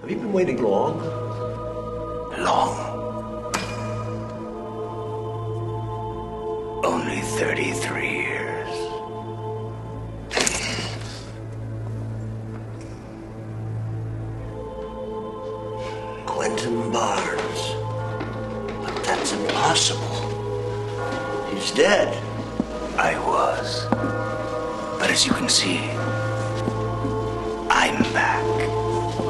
Have you been waiting long? Long. Only 33 years. Quentin Barnes. But that's impossible. He's dead. I was. But as you can see, I'm back.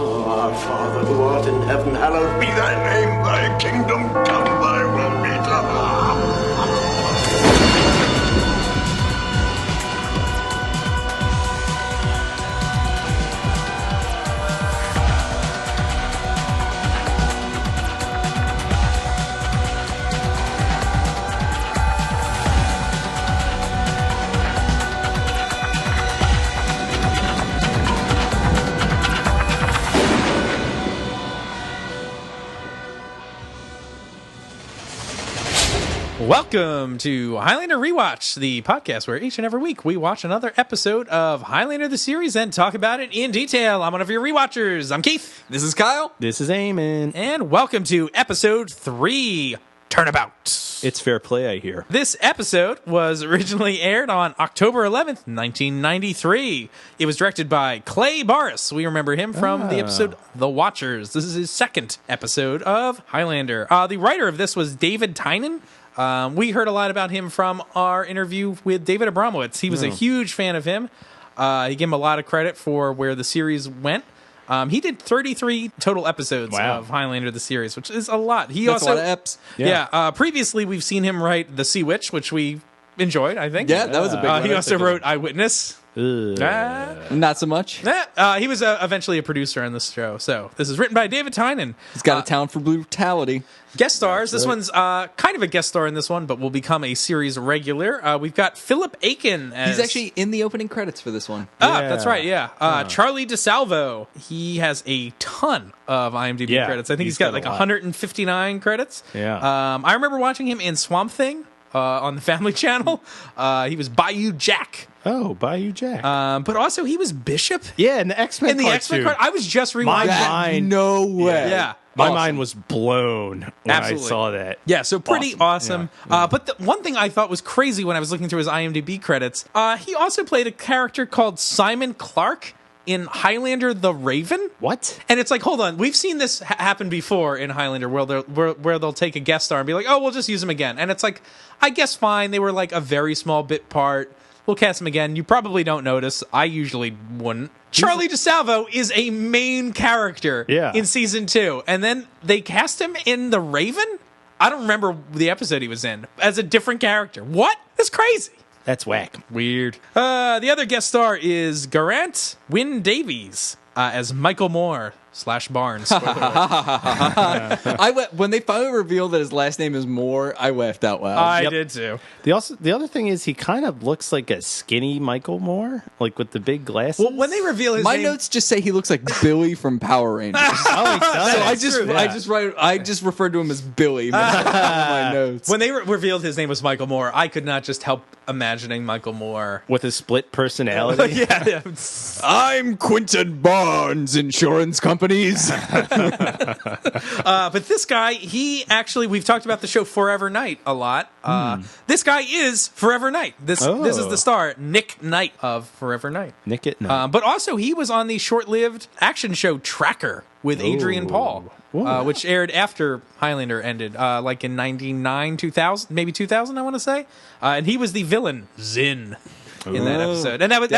Oh, our Father who art in heaven, hallowed be thy name. Thy kingdom come, thy will be done. Welcome to Highlander Rewatch, the podcast where each and every week we watch another episode of Highlander the series and talk about it in detail. I'm one of your rewatchers. I'm Keith. This is Kyle. This is Eamon. And welcome to episode 3, Turnabout. It's fair play, I hear. This episode was originally aired on October 11th, 1993. It was directed by Clay Barris. We remember him from the episode The Watchers. This is his second episode of Highlander. The writer of this was David Tynan. We heard a lot about him from our interview with David Abramowitz. He was a huge fan of him. He gave him a lot of credit for where the series went. He did 33 total episodes of Highlander the series, which is a lot. That's a lot of eps. Yeah. Previously, we've seen him write The Sea Witch, which we enjoyed, I think. Yeah, that was a big one. He also wrote Eyewitness. Not so much. He was eventually a producer on this show. So this is written by David Tynan. He's got a talent for brutality. Guest stars. This one's kind of a guest star in this one, but will become a series regular. We've got Philip Aiken as... He's actually in the opening credits for this one. That's right, yeah. Charlie DeSalvo. He has a ton of IMDb credits. I think he's got like 159 credits. Yeah. I remember watching him in Swamp Thing on the Family Channel. He was Bayou Jack. Oh, Bayou Jack. But also he was Bishop. Yeah, in the X-Men In the X-Men cartoon. I was just rewatching. No way. Yeah. My Awesome. mind was blown when Absolutely. I saw that. Yeah, so pretty awesome. Yeah. But the one thing I thought was crazy when I was looking through his IMDb credits, he also played a character called Simon Clark in Highlander the Raven. What? And it's like, hold on, we've seen this happen before in Highlander where they'll take a guest star and be like, oh, we'll just use him again. And it's like, I guess fine, they were like a very small bit part. We'll cast him again. You probably don't notice. I usually wouldn't. Charlie DeSalvo is a main character in season 2. And then they cast him in The Raven? I don't remember the episode he was in. As a different character. What? That's crazy. That's whack. Weird. The other guest star is Geraint Wyn Davies as Michael Moore / Barnes. When they finally revealed that his last name is Moore, I laughed out loud. I did too. The other thing is he kind of looks like a skinny Michael Moore, like with the big glasses. Well, when they reveal his My name... notes just say he looks like Billy from Power Rangers. Oh, he does. So I just referred to him as Billy. My notes. When they revealed his name was Michael Moore, I could not just help imagining Michael Moore. With a split personality. Yeah. I'm Quentin Barnes, insurance companies. But this guy, he actually, we've talked about the show Forever Knight a lot. This guy is Forever Knight. This is the star, Nick Knight of Forever Knight. Nick at Night. But also, he was on the short-lived action show Tracker with Adrian Paul, which aired after Highlander ended, like in 99, 2000, maybe 2000, I want to say. And he was the villain, Zin, in that episode. And that was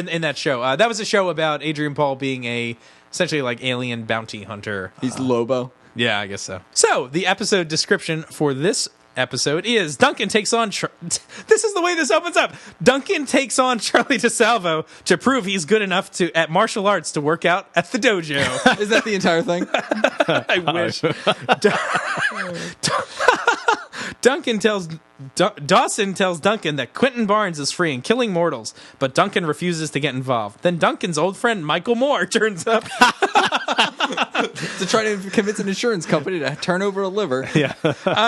in that show. That was a show about Adrian Paul being essentially like alien bounty hunter. He's Lobo. Yeah, I guess so. So, the episode description for this episode is Duncan takes on... This is the way this opens up. Duncan takes on Charlie DeSalvo to prove he's good enough at martial arts to work out at the dojo. Is that the entire thing? I wish. Dawson tells Duncan that Quentin Barnes is free and killing mortals, but Duncan refuses to get involved. Then Duncan's old friend Michael Moore turns up to try to convince an insurance company to turn over a liver. Yeah.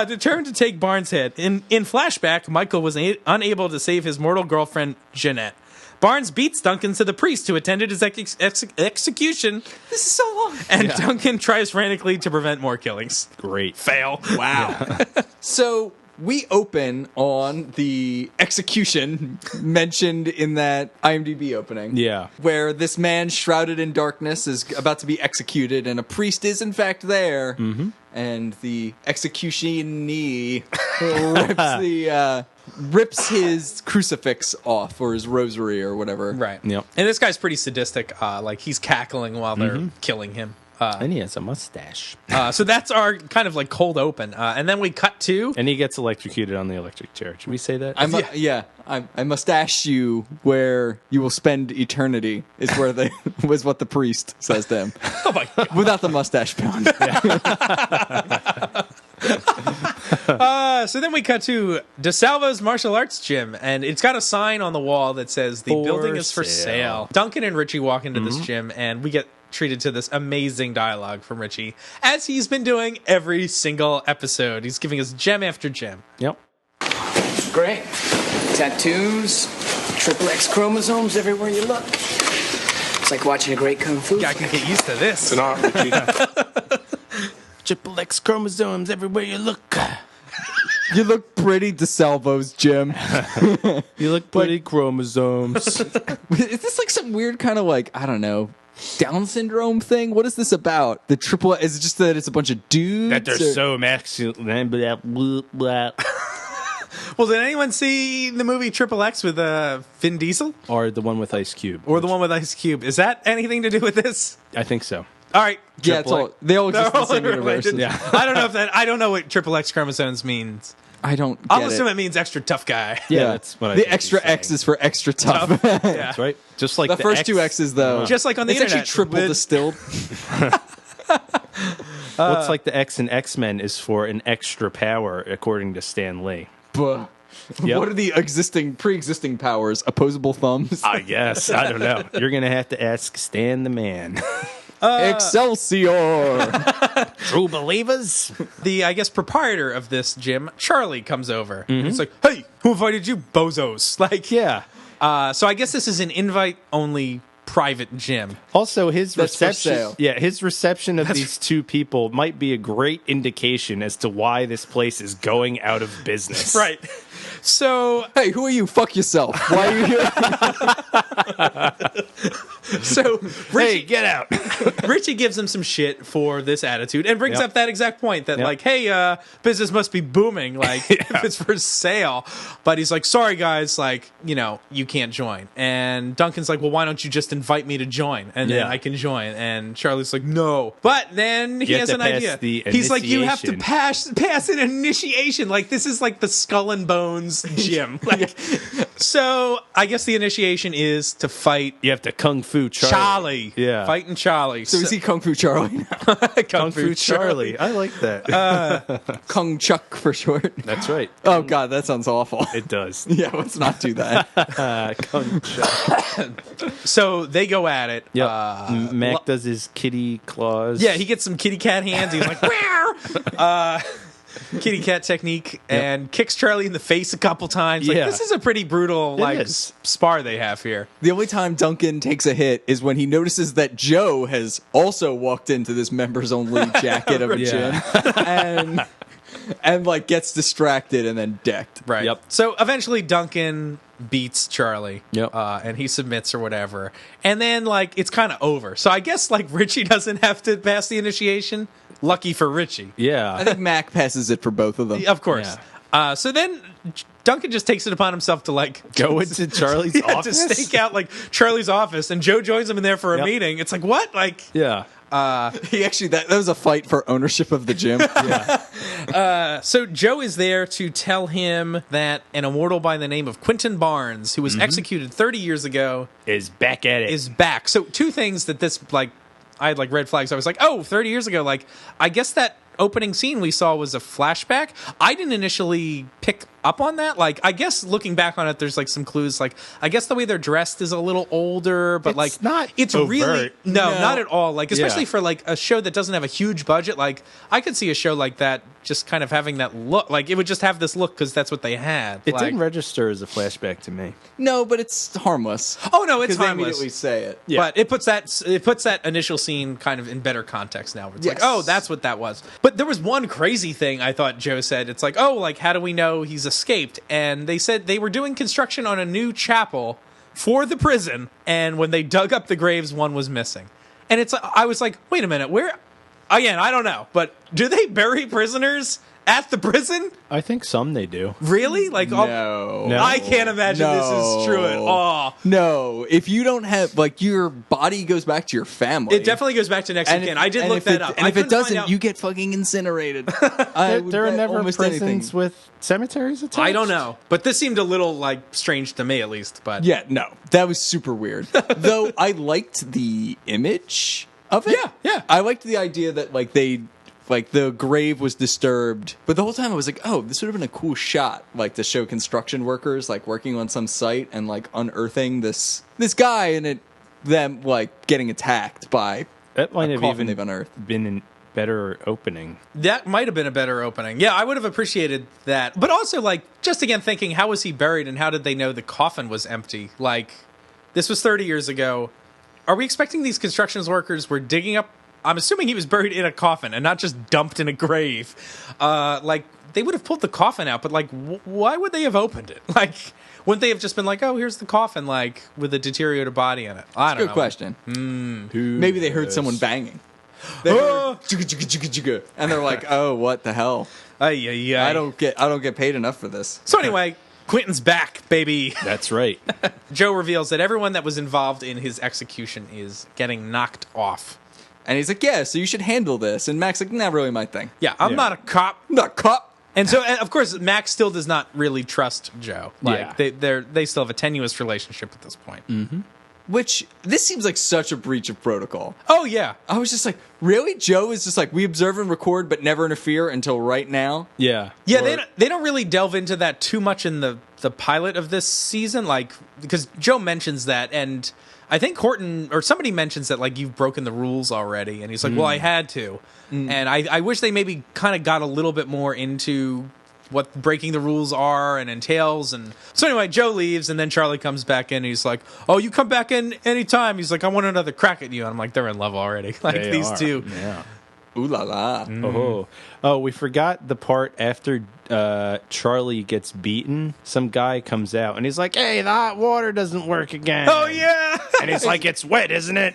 Determined to take Barnes' head. In flashback, Michael was unable to save his mortal girlfriend, Jeanette. Barnes beats Duncan to the priest who attended his execution. This is so long. And Duncan tries frantically to prevent more killings. Great. Fail. Wow. So we open on the execution mentioned in that IMDb opening. Yeah. Where this man shrouded in darkness is about to be executed, and a priest is in fact there. Mm-hmm. And the executionee rips his crucifix off, or his rosary, or whatever. Right. Yep. And this guy's pretty sadistic. Like, he's cackling while they're killing him. And he has a mustache. So that's our kind of like cold open. And then we cut to... And he gets electrocuted on the electric chair. Should we say that? I mustache you where you will spend eternity is was what the priest says to him. Oh my God. Without the mustache pound. So then we cut to DeSalvo's martial arts gym, and it's got a sign on the wall that says the building is for sale. Duncan and Richie walk into this gym, and we get treated to this amazing dialogue from Richie, as he's been doing every single episode. He's giving us gem after gem. Yep. Great. Tattoos, triple X chromosomes everywhere you look. It's like watching a great kung fu. Yeah, I can get used to this. It's an art, Richie. Triple X chromosomes everywhere you look. You look pretty, DeSalvo's Jim. You look pretty, chromosomes. Is this like some weird kind of like, I don't know, Down syndrome thing? What is this about? The triple, is it just that it's a bunch of dudes? That they're so masculine. Blah, blah, blah. Well, did anyone see the movie Triple X with Vin Diesel? Or the one with Ice Cube. Or the one with Ice Cube? Is that anything to do with this? I think so. All right. Yeah, it's all, they all exist in the same universe. Yeah. I don't know what Triple X chromosomes means. I don't get I'll assume it means extra tough guy. Yeah, that's what I The think extra he's saying. X is for extra tough. Yeah. That's right. Just like The first X. two X's, though. Just like on the it's internet. actually triple distilled. What's like the X in X-Men is for an extra power, according to Stan Lee. Buh. Yep. What are the pre-existing powers? Opposable thumbs? I guess. I don't know. You're going to have to ask Stan the man. Excelsior! True believers? The, I guess, proprietor of this gym, Charlie, comes over. And it's like, hey, who invited you, bozos? Like, Yeah. so I guess this is an invite-only private gym. Also, his That's for reception. sale. Yeah, his reception of these two people might be a great indication as to why this place is going out of business. Right. So, Hey, who are you? Fuck yourself. Why are you here? so Hey, get out. Richie gives him some shit for this attitude and brings Yep. up that exact point that, Yep. like, hey, business must be booming, like, if it's for sale. But he's like, sorry, guys, like, you can't join. And Duncan's like, well, why don't you just invite me to join? And then Yeah. I can join. And Charlie's like, no. But then he You has have an to pass idea. the He's like, you have to initiation. pass an initiation. Like, this is like the Skull and Bones gym. Like, so I guess the initiation is to fight You have to Kung Fu Charlie. Yeah. Fighting Charlie. So is he Kung Fu Charlie now? Kung Fu Charlie. I like that. Kung Chuck for short. That's right. Oh, God, that sounds awful. It does. Yeah, let's not do that. Kung Chuck. So they go at it. Yep. Mac does his kitty claws. Yeah, he gets some kitty cat hands. He's like, "Meow." Kitty cat technique, and kicks Charlie in the face a couple times. Like, Yeah. this is a pretty brutal is. spar they have here. The only time Duncan takes a hit is when he notices that Joe has also walked into this members-only jacket of a Yeah. gym and like gets distracted and then decked. Right. Yep. So eventually Duncan beats Charlie. Yep. And he submits or whatever. And then, like, it's kind of over. So I guess, like, Richie doesn't have to pass the initiation. Lucky for Richie. Yeah. I think Mac passes it for both of them. Of course. So then Duncan just takes it upon himself to, like, Go into Charlie's yeah, office. to stake out, like, Charlie's office. And Joe joins him in there for a Yep. meeting. It's like, what? Like, Yeah. He actually that was a fight for ownership of the gym. so Joe is there to tell him that an immortal by the name of Quentin Barnes, who was executed 30 years ago, Is back at it. is back. So two things that this, like, I had, like, red flags. I was like, oh, 30 years ago. Like, I guess that opening scene we saw was a flashback. I didn't initially pick up on that. Like, I guess looking back on it, there's like some clues. Like, I guess the way they're dressed is a little older, but it's overt. really not at all. Like, especially for like a show that doesn't have a huge budget. Like, I could see a show like that just kind of having that look. Like, it would just have this look because that's what they had. It didn't register as a flashback to me. No, but it's harmless. Oh no, it's Because they harmless. immediately say it. Yeah. But it puts that initial scene kind of in better context now. Where it's Yes. like, oh, that's what that was. But there was one crazy thing I thought Joe said. It's like, oh, like how do we know he's escaped? And they said they were doing construction on a new chapel for the prison, and when they dug up the graves, one was missing. And it's I was like, wait a minute, where? Again, I don't know, but do they bury prisoners at the prison? I think some they do. Really? Like, No. I can't imagine this is true at all. No, if you don't have, like, your body goes back to your family. It definitely goes back to next weekend. I did look that up. And I if it couldn't find doesn't, out- you get fucking incinerated. There are never prisons with cemeteries attached? I don't know, but this seemed a little like strange to me, at least. But Yeah, no, that was super weird. Though I liked the image of it. Yeah. I liked the idea that like the grave was disturbed, but the whole time I was like, oh, this would have been a cool shot, like to show construction workers like working on some site and like unearthing this guy and them like getting attacked by That might a have coffin even they've unearthed. been a better opening. that might have been a better opening. Yeah, I would have appreciated that. But also, like, just again thinking, how was he buried, and how did they know the coffin was empty? Like, this was 30 years ago. Are we expecting these construction workers were digging up? I'm assuming he was buried in a coffin and not just dumped in a grave. Like, they would have pulled the coffin out, but, like, why would they have opened it? Like, wouldn't they have just been like, oh, here's the coffin, like, with a deteriorated body in it? I don't know. Good question. Maybe they heard someone banging. They heard, "Jigga, jigga, jigga, jigga," and they're like, "Oh, what the hell? Ay. I don't get paid enough for this." So anyway, Quentin's back, baby. That's right. Joe reveals that everyone that was involved in his execution is getting knocked off. And he's like, "Yeah, so you should handle this." And Mac's like, "Not really my thing." Yeah, I'm not a cop. I'm not a cop. And so, and of course, Max still does not really trust Joe. Like, Yeah. they still have a tenuous relationship at this point. Which, this seems like such a breach of protocol. Oh, yeah. I was just like, really? Joe is just like, we observe and record but never interfere until right now? Yeah. Yeah, they don't really delve into that too much in the pilot of this season, like, because Joe mentions that, and I think Horton, or somebody mentions that, like, you've broken the rules already, and he's like, well, I had to. And I wish they maybe kind of got a little bit more into what breaking the rules are and entails. And so anyway, Joe leaves, and then Charlie comes back in, and he's like, oh, you come back in anytime. He's like, I want another crack at you. And I'm like, they're in love already. Like, They these are. two. Yeah. Ooh la la. Oh, we forgot the part after Charlie gets beaten. Some guy comes out and he's like, hey, the hot water doesn't work again. Oh, yeah. And he's like, it's wet, isn't it?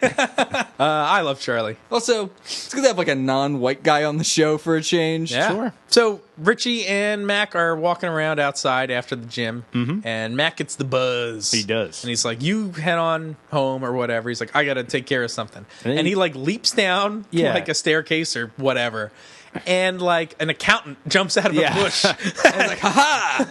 I love Charlie. Also, it's good to have like a non-white guy on the show for a change. Yeah. Sure. So Richie and Mac are walking around outside after the gym, and Mac gets the buzz. He does. And he's like, you head on home or whatever. He's like, I got to take care of something. And And he like leaps down like a staircase or whatever. And like an accountant jumps out of a bush. And it's like, haha!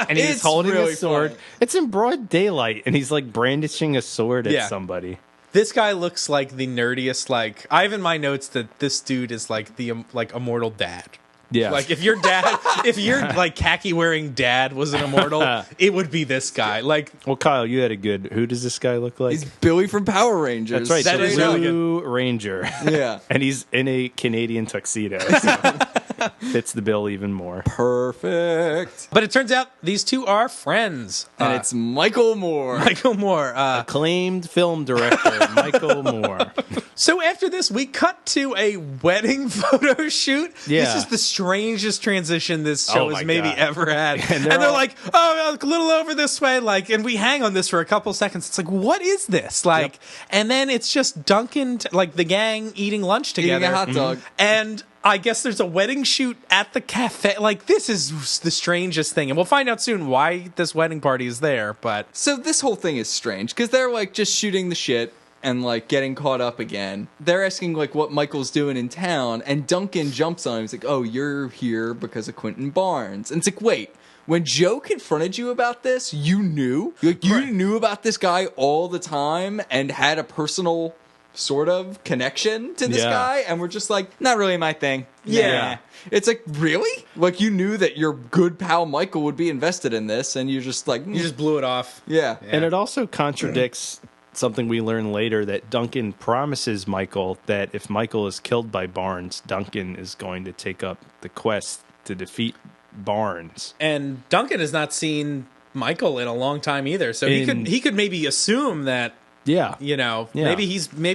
And he's It's holding really a sword. funny. It's in broad daylight, and he's like brandishing a sword at Yeah. somebody. This guy looks like the nerdiest. Like, I have in my notes that this dude is like the like immortal dad. Yeah. Like, if your dad, if your like khaki wearing dad was an immortal, it would be this guy. Like, Well, Kyle, you had a good. Who does this guy look like? He's Billy from Power Rangers. That's right. That the is really Blue Ranger. Yeah. And he's in a Canadian tuxedo. So fits the bill even more. Perfect. but it turns out these two are friends. And it's Michael Moore. Michael Moore. Acclaimed film director Michael Moore. So after this, we cut to a wedding photo shoot. Yeah. This is the strangest transition this show Oh has my maybe God. ever had. And they're they're all- like, oh, a little over this way. Like, and we hang on this for a couple seconds. It's like, what is this? Like, and then it's just Duncan, like the gang eating lunch together. Eating a hot dog. And I guess there's a wedding shoot at the cafe. Like, this is the strangest thing. And we'll find out soon why this wedding party is there. But So this whole thing is strange because they're like just shooting the shit and like getting caught up again. They're asking like what Michael's doing in town, and Duncan jumps on him. He's like, "Oh, you're here because of Quentin Barnes." And it's like, wait, when Joe confronted you about this, you knew? Like, you knew about this guy all the time and had a personal sort of connection to this Yeah. guy, and we're just like, not really my thing. Yeah. Nah. It's like, really? Like, you knew that your good pal Michael would be invested in this, and you're just like, You just blew it off. yeah. And it also contradicts something we learn later, that Duncan promises Michael that if Michael is killed by Barnes, Duncan is going to take up the quest to defeat Barnes. And Duncan has not seen Michael in a long time either, so he could maybe assume that, Yeah. you know, Yeah. maybe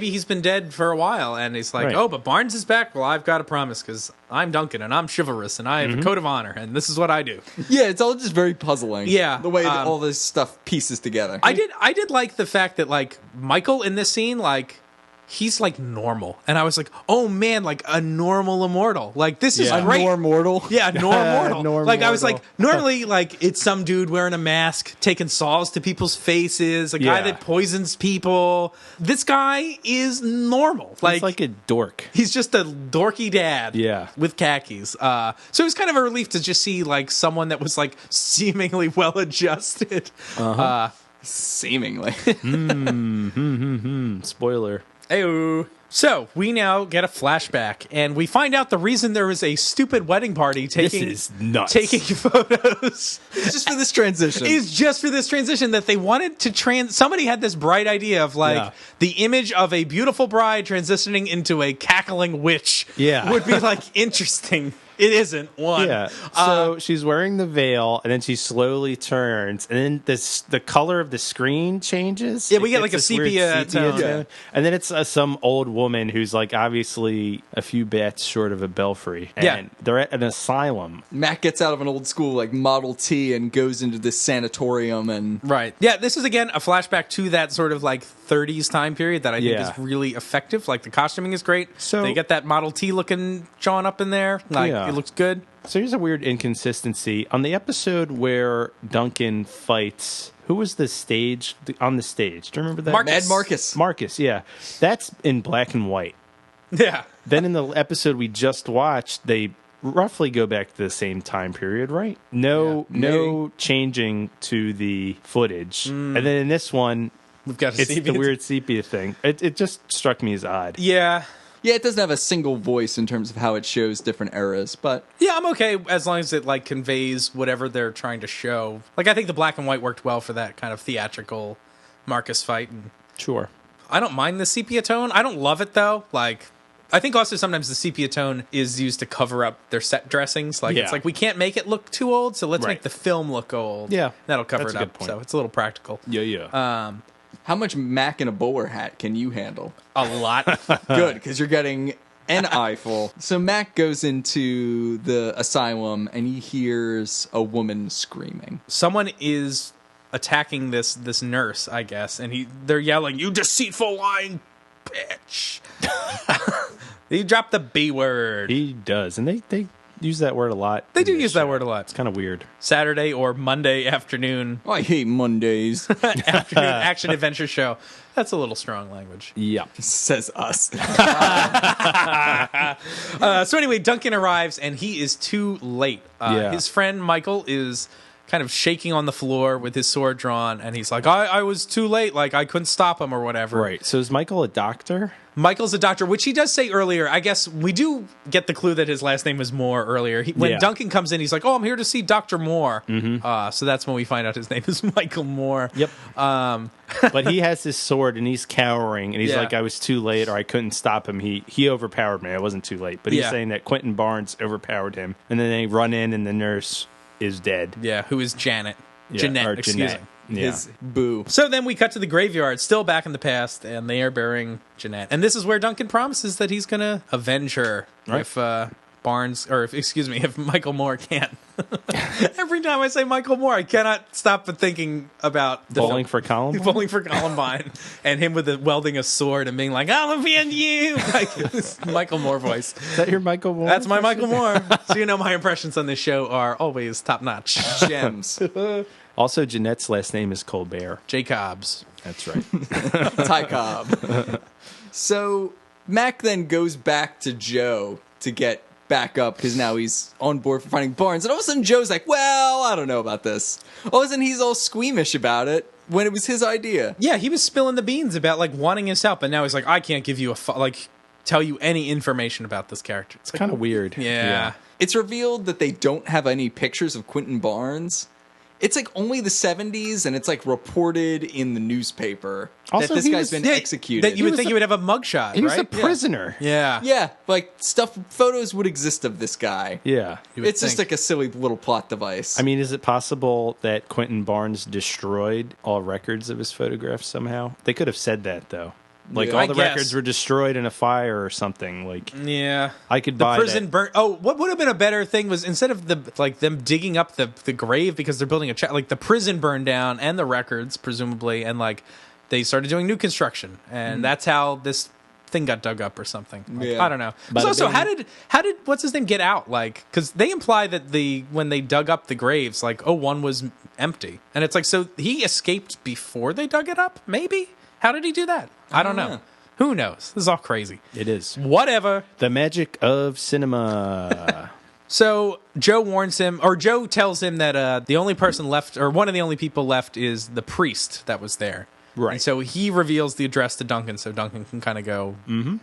he's been dead for a while, and he's like, Right. oh, but Barnes is back. Well, I've got a promise because I'm Duncan and I'm chivalrous and I have a code of honor and this is what I do. Yeah, it's all just very puzzling. Yeah, The way that all this stuff pieces together. I did like the fact that like Michael in this scene, like he's like normal, and I was like, oh man, like a normal immortal. Like this is Yeah. great. mortal. Yeah, normal. Norm Like I was mortal. like, normally, like it's some dude wearing a mask, taking saws to people's faces, a guy Yeah. that poisons people. This guy is normal. It's like a dork. he's just a dorky dad. Yeah. with khakis. So it was kind of a relief to just see like someone that was like seemingly well adjusted. Seemingly. Spoiler. Ayo. So we now get a flashback, and we find out the reason there was a stupid wedding party taking is nuts. taking photos It's just for this transition. is just for this transition that they wanted to somebody had this bright idea of like Yeah. the image of a beautiful bride transitioning into a cackling witch. Yeah. would be like interesting. It isn't one. Yeah. So she's wearing the veil, and then she slowly turns, and then the color of the screen changes. Yeah, we get It like gets a this weird sepia tone. tone. And then it's some old woman who's like obviously a few bats short of a belfry. And Yeah. they're at an asylum. Matt gets out of an old school like Model T and goes into this sanatorium and Right. Yeah, this is again a flashback to that sort of like 30s time period that I think Yeah. is really effective. Like the costuming is great. So- they get that Model T looking John up in there. Like Yeah. it looks good. So here's a weird inconsistency. On the episode where Duncan fights, who was the stage on the stage? Do you remember that? Marcus. Mad Marcus. Marcus, yeah. That's in black and white. Yeah. Then in the episode we just watched, they roughly go back to the same time period, right? No changing to the footage. And then in this one, We've got a it's the weird sepia thing. It just struck me as odd. Yeah. Yeah, it doesn't have a single voice in terms of how it shows different eras, but Yeah, I'm okay as long as it like conveys whatever they're trying to show. Like I think the black and white worked well for that kind of theatrical Marcus fight. And Sure. I don't mind the sepia tone. I don't love it though. Like I think also sometimes the sepia tone is used to cover up their set dressings. Like Yeah. it's like we can't make it look too old, so let's Right. make the film look old. Yeah, That'll cover that's it a good up. point. So it's a little practical. Yeah. how much Mac in a bowler hat can you handle? A lot. Good, because you're getting an eyeful. So Mac goes into the asylum and he hears a woman screaming. Someone is attacking this nurse, I guess, and they're yelling, "You deceitful lying bitch." He dropped the B word. He does. And they use that word a lot. They do in this use that show. word a lot. It's kind of weird. Saturday or Monday afternoon Oh, I hate Mondays, action adventure show. That's a little strong language. Yeah. says us. So anyway, Duncan arrives and he is too late. Yeah. His friend Michael is kind of shaking on the floor with his sword drawn, and he's like, I was too late. Like, I couldn't stop him or whatever. Right. So is Michael a doctor? Michael's a doctor, which he does say earlier. I guess we do get the clue that his last name was Moore earlier. When Yeah. Duncan comes in, he's like, "Oh, I'm here to see Dr. Moore." So that's when we find out his name is Michael Moore. Yep. But he has his sword and he's cowering and he's Yeah. like, I was too late or I couldn't stop him. He overpowered me. I wasn't too late. But he's Yeah. saying that Quentin Barnes overpowered him. And then they run in and the nurse is dead. Yeah, who is Janet? Yeah, Jeanette, or excuse Jeanette. me. Yeah. His boo. So then we cut to the graveyard, still back in the past, and they are burying Jeanette. And this is where Duncan promises that he's going to avenge her Right. if if Michael Moore can't. Every time I say Michael Moore, I cannot stop but thinking about the Bowling for Columbine? Bowling for Columbine, and him welding a sword and being like, "I'll avenge you," like this Michael Moore voice. Is that your Michael Moore? That's my Michael Moore. So you know my impressions on this show are always top notch. Gems. Also, Jeanette's last name is Colbert. Jacobs. That's right. Ty Cobb. So Mac then goes back to Joe to get back up because now he's on board for finding Barnes. And all of a sudden Joe's like, well, I don't know about this. All of a sudden he's all squeamish about it. when it was his idea. Yeah, he was spilling the beans about like wanting his help, and now he's like, I can't give you tell you any information about this character. It's like, Kind of weird. yeah. It's revealed that they don't have any pictures of Quentin Barnes. It's like only the 70s, and it's like reported in the newspaper Also, that this he guy's was- been executed. That you would was think a- you would have a mugshot, He was right? a prisoner. Yeah. Yeah, like photos would exist of this guy. Yeah. You would It's just think. like a silly little plot device. I mean, is it possible that Quentin Barnes destroyed all records of his photographs somehow? They could have said that, though. Like, Yeah. all I the guess. records were destroyed in a fire or something. Like, Yeah. I could The buy prison that. burnt. Oh, what would have been a better thing was instead of them digging up the grave because they're building like the prison burned down and the records presumably, and like they started doing new construction, and that's how this thing got dug up or something. Like, Yeah. I don't know. Bada So also, bing. how did what's his name get out? Like, because they imply that when they dug up the graves, like one was empty, and it's like so he escaped before they dug it up. Maybe how did he do that? I don't know. know. Who knows? This is all crazy. It is. Whatever. The magic of cinema. So Joe tells him that the only person left, or one of the only people left, is the priest that was there. Right. And so he reveals the address to Duncan, so Duncan can kind of go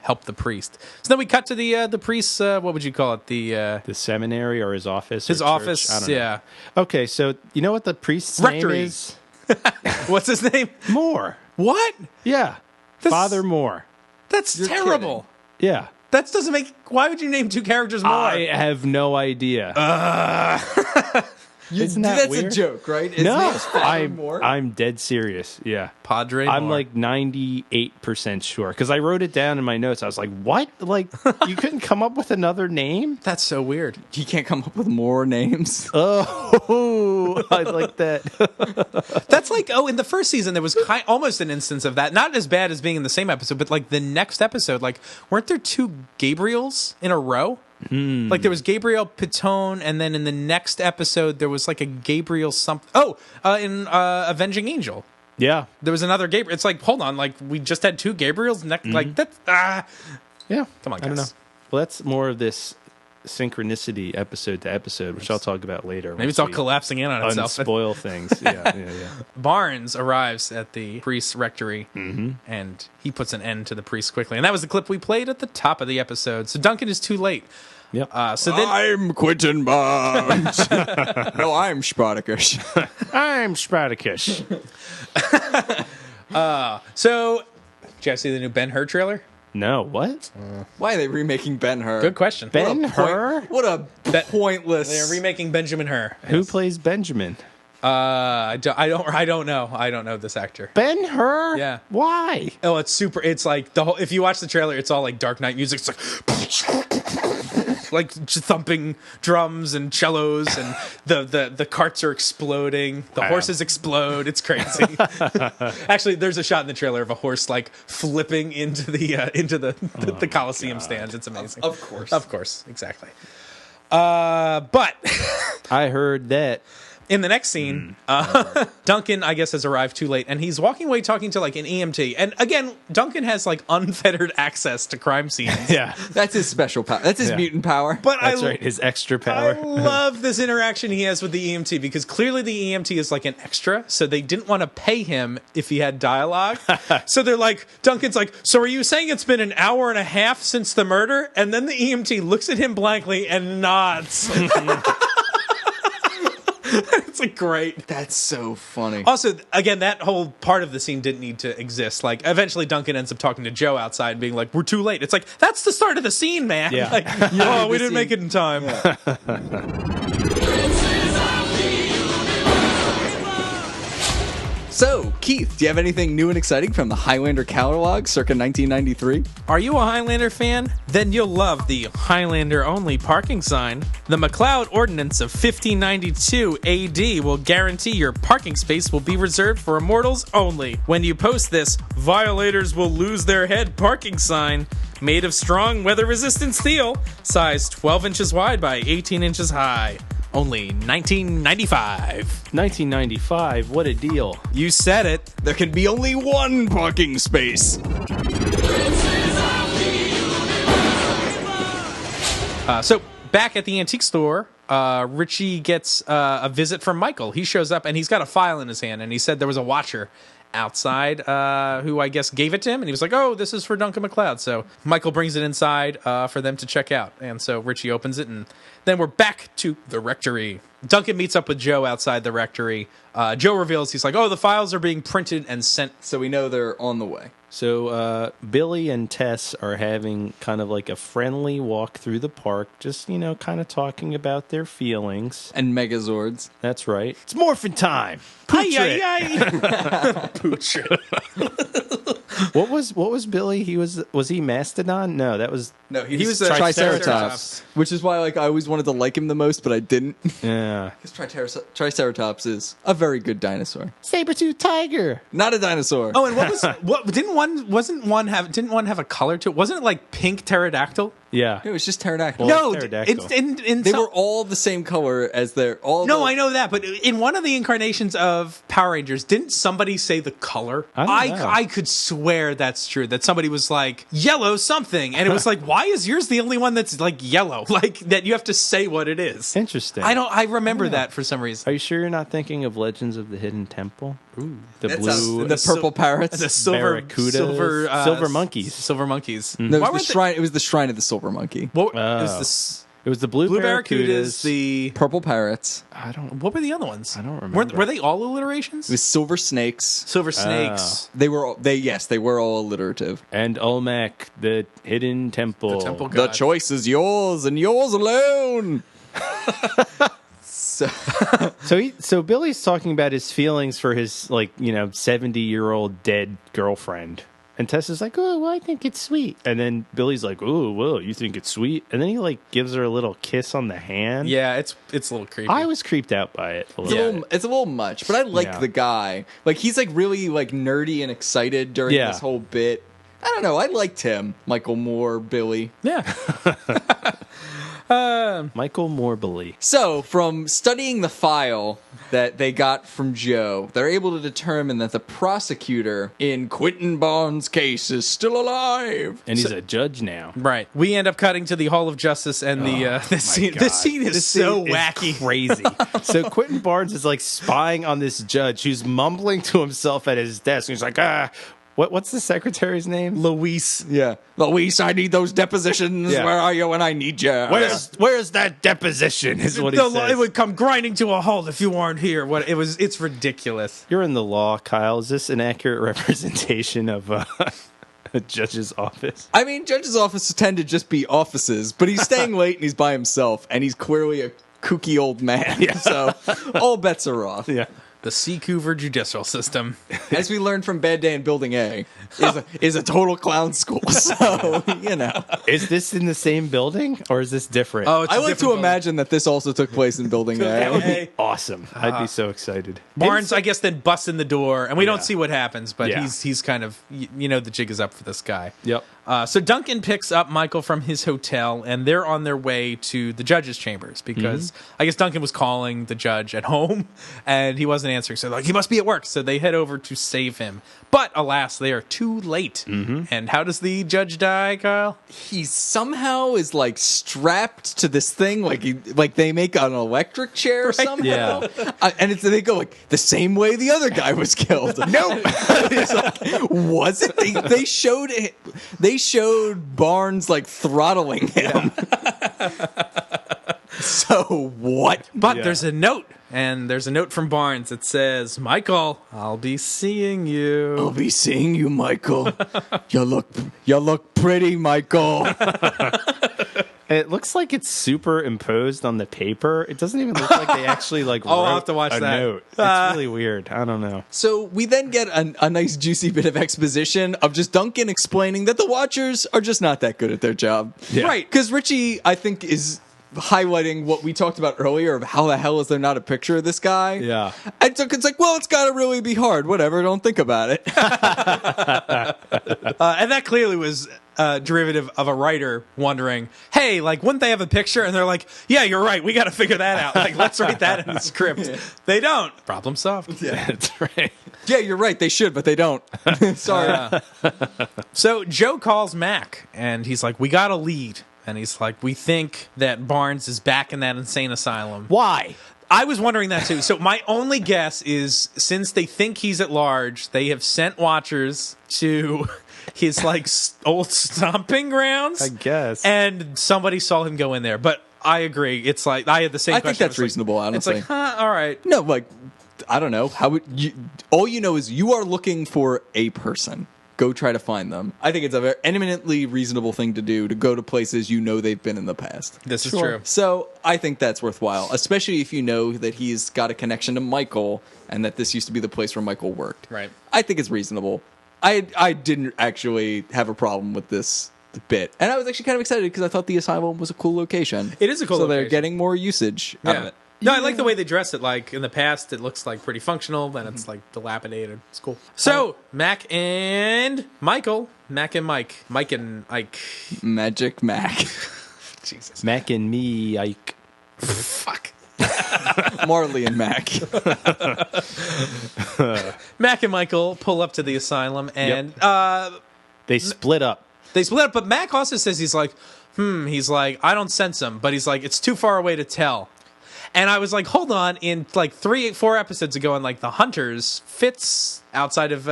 help the priest. So then we cut to the priest's, what would you call it? The The seminary or his office? his or church? office. I don't know. Yeah. Okay, so you know what the priest's Rectory. name is? What's his name? Moore. What? Yeah. This- Father Moore. That's You're terrible. Yeah. That doesn't make. Why would you name two characters more? I have no idea. Isn't that That's weird? a joke, right? His No, name's Father Moore? I'm dead serious. Yeah. Padre. I'm Moore. like 98% sure because I wrote it down in my notes. I was like, "What? Like, you couldn't come up with another name?" That's so weird. He can't come up with more names. Oh, I like that. That's like, in the first season, there was almost an instance of that. Not as bad as being in the same episode, but like the next episode, like, weren't there two Gabriels in a row? Like there was Gabriel Pitone, and then in the next episode, there was like a Gabriel something. In Avenging Angel. Yeah, There was another Gabriel. It's like, hold on, like, we just had two Gabriels? Like, that's, yeah. come on, guys. I don't know. Well, that's more of this synchronicity episode to episode, which I'll talk about later. Maybe it's all collapsing in on itself. Unspoil things. Yeah. Barnes arrives at the priest's rectory, and he puts an end to the priest quickly. And that was the clip we played at the top of the episode. So Duncan is too late. Yep. So then, I'm Quentin Barnes. No, I'm Spartacus. I'm Spartacus. so did you guys see the new Ben-Hur trailer? No, what? Why are they remaking Ben-Hur? Good question. Ben-Hur? What a pointless. They're remaking Benjamin Hur. Who plays Benjamin? I don't know. I don't know this actor. Ben-Hur? Yeah. Why? Oh, it's super. It's like the whole. If you watch the trailer, it's all like Dark Knight music. It's like thumping drums and cellos, and the carts are exploding. The horses explode. It's crazy. Actually, there's a shot in the trailer of a horse like flipping into the Coliseum stands. It's amazing. Of course, exactly. But I heard that. in the next scene, Duncan, I guess, has arrived too late, and he's walking away talking to like an EMT. And again, Duncan has like unfettered access to crime scenes. Yeah. that's his special power. That's his mutant power. But That's right. His extra power. I love this interaction he has with the EMT because clearly the EMT is like an extra, so they didn't want to pay him if he had dialogue. So they're like, Duncan's like, so are you saying it's been an hour and a half since the murder? And then the EMT looks at him blankly and nods. It's like great. That's so funny. Also, again, that whole part of the scene didn't need to exist. Like, eventually Duncan ends up talking to Joe outside and being like, we're too late. It's like, that's the start of the scene, man. Yeah. Like, oh, we didn't make it in time. So, Keith, do you have anything new and exciting from the Highlander catalog circa 1993? Are you a Highlander fan? Then you'll love the Highlander-only parking sign. The MacLeod Ordinance of 1592 AD will guarantee your parking space will be reserved for immortals only. When you post this, violators will lose their head parking sign, made of strong weather-resistant steel, size 12 inches wide by 18 inches high. Only 1995. 1995. What a deal. You said it. There can be only one parking space. So back at the antique store, Richie gets a visit from Michael. He shows up and he's got a file in his hand, and he said there was a watcher outside who I guess gave it to him, and he was like, oh, this is for Duncan MacLeod. So Michael brings it inside for them to check out, and so Richie opens it, and then we're back to the rectory. Duncan meets up with Joe outside the rectory. Joe reveals, he's like, oh, the files are being printed and sent. So we know they're on the way. So Billy and Tess are having kind of like a friendly walk through the park, just, kind of talking about their feelings. And Megazords. That's right. It's morphin' time. Pooch it. Pooch it. What was Billy? Was he Mastodon? No, that was he was a Triceratops, which is why I always wanted to like him the most, but I didn't. yeah. Because Triceratops is a very good dinosaur. Saber-tooth tiger. Not a dinosaur. Oh, and didn't one have a color to it? Wasn't it like pink pterodactyl? Yeah. It was just pterodactyl. Well, No, pterodactyl. they Were all the same color as their all. No, I know that, but in one of the incarnations of Power Rangers, didn't somebody say the color? I don't know. I could swear that's true. That somebody was like yellow something, and it was like, why is yours the only one that's like yellow? Like that you have to say what it is. Interesting. I remember that for some reason. Are you sure you're not thinking of Legends of the Hidden Temple? Ooh, the That's blue, the purple parrots. The silver barracudas, silver monkeys. Silver monkeys. No, Why it was weren't the shrine. It was the shrine of the silver monkey. What, it was the blue barracudas. The Purple parrots. I don't. what were the other ones? I don't remember. Were they all alliterations? It was silver snakes. Silver snakes. They were all alliterative. And Olmec, the hidden temple. The temple The god. choice is yours and yours alone. So Billy's talking about his feelings for his 70-year-old dead girlfriend. And Tessa's like, oh, well, I think it's sweet. And then Billy's like, oh, well, you think it's sweet? And then he gives her a little kiss on the hand. Yeah, it's a little creepy. I was creeped out by it. It's a little much, but I like the guy. He's really really nerdy and excited during this whole bit. I don't know. I liked him. Michael Moore, Billy. Yeah. Michael Morbilly. So, from studying the file that they got from Joe, they're able to determine that the prosecutor in Quentin Barnes' case is still alive. And he's a judge now. Right. We end up cutting to the Hall of Justice, and the scene. God. This scene is so wacky. Crazy. So Quentin Barnes is spying on this judge who's mumbling to himself at his desk. He's like, what's the secretary's name? Luis. Yeah. Luis, I need those depositions. Yeah. Where are you when I need you? Where's that deposition? Is what he says. It would come grinding to a halt if you aren't here. It's ridiculous. You're in the law, Kyle. Is this an accurate representation of a judge's office? I mean, judge's offices tend to just be offices, but he's staying late and he's by himself, and he's clearly a kooky old man. Yeah. So all bets are off. Yeah. The Seacouver judicial system. As we learned from Bad Day in Building A, is a total clown school. So, Is this in the same building or is this different? Oh, it's I a like to different imagine that this also took place in Building that would A. be awesome. I'd be so excited. Barnes, I guess, then busts in the door, and we don't Yeah. see what happens, but Yeah. he's kind of, the jig is up for this guy. Yep. So Duncan picks up Michael from his hotel, and they're on their way to the judge's chambers because I guess Duncan was calling the judge at home, and he wasn't answering. So he must be at work. So they head over to save him. But alas, they are too late. And how does the judge die, Kyle? He somehow is strapped to this thing, like they make an electric chair somehow. Yeah. And they go the same way the other guy was killed. No, was it? They showed Barnes throttling him. So what? But there's a note. And there's a note from Barnes that says, Michael, I'll be seeing you. I'll be seeing you, Michael. You look pretty, Michael. It looks like it's superimposed on the paper. It doesn't even look like they actually wrote I'll have to watch a that. note. It's really weird. I don't know. So we then get a nice juicy bit of exposition of just Duncan explaining that the Watchers are just not that good at their job. Yeah. Right. Because Richie, I think, is highlighting what we talked about earlier of how the hell is there not a picture of this guy? Yeah. And Duncan's like, well, it's got to really be hard. Whatever, don't think about it. And that clearly was derivative of a writer wondering, hey, wouldn't they have a picture? And they're like, yeah, you're right. We got to figure that out. Let's write that in the script. They don't. Problem solved. Yeah, that's right. Yeah, you're right. They should, but they don't. Sorry. So Joe calls Mac, and he's like, we got a lead. and he's like, we think that Barnes is back in that insane asylum. Why? I was wondering that too. So my only guess is, since they think he's at large, they have sent watchers to his like old stomping grounds, I guess. and somebody saw him go in there. But I agree. It's like I had the same I question. think that's It's like- reasonable, It's honestly. like, all right. No, like, I don't know. How would you? All you know is you are looking for a person. Go try to find them. I think it's a very eminently reasonable thing to do, to go to places you know they've been in the past. This is true. So I think that's worthwhile, especially if you know that he's got a connection to Michael and that this used to be the place where Michael worked. Right. I think it's reasonable. I didn't actually have a problem with this bit, and I was actually kind of excited because I thought the asylum was a cool location. It is a cool so they're location. getting more usage out of Yeah. it. No, I like the way they dress it. Like in the past, it looks like pretty functional. Then it's like dilapidated. It's cool. So Mac and Michael, Mac and Mike, Mike and Ike. Magic Mac. Jesus, Mac and me, Ike. fuck. Marley and Mac. Mac and Michael pull up to the asylum, and They split up. they split up. But Mac also says he's like, he's like, I don't sense him, but he's like, it's too far away to tell. And I was like, hold on. In like 4 episodes ago, in like the Hunters, Fitz outside of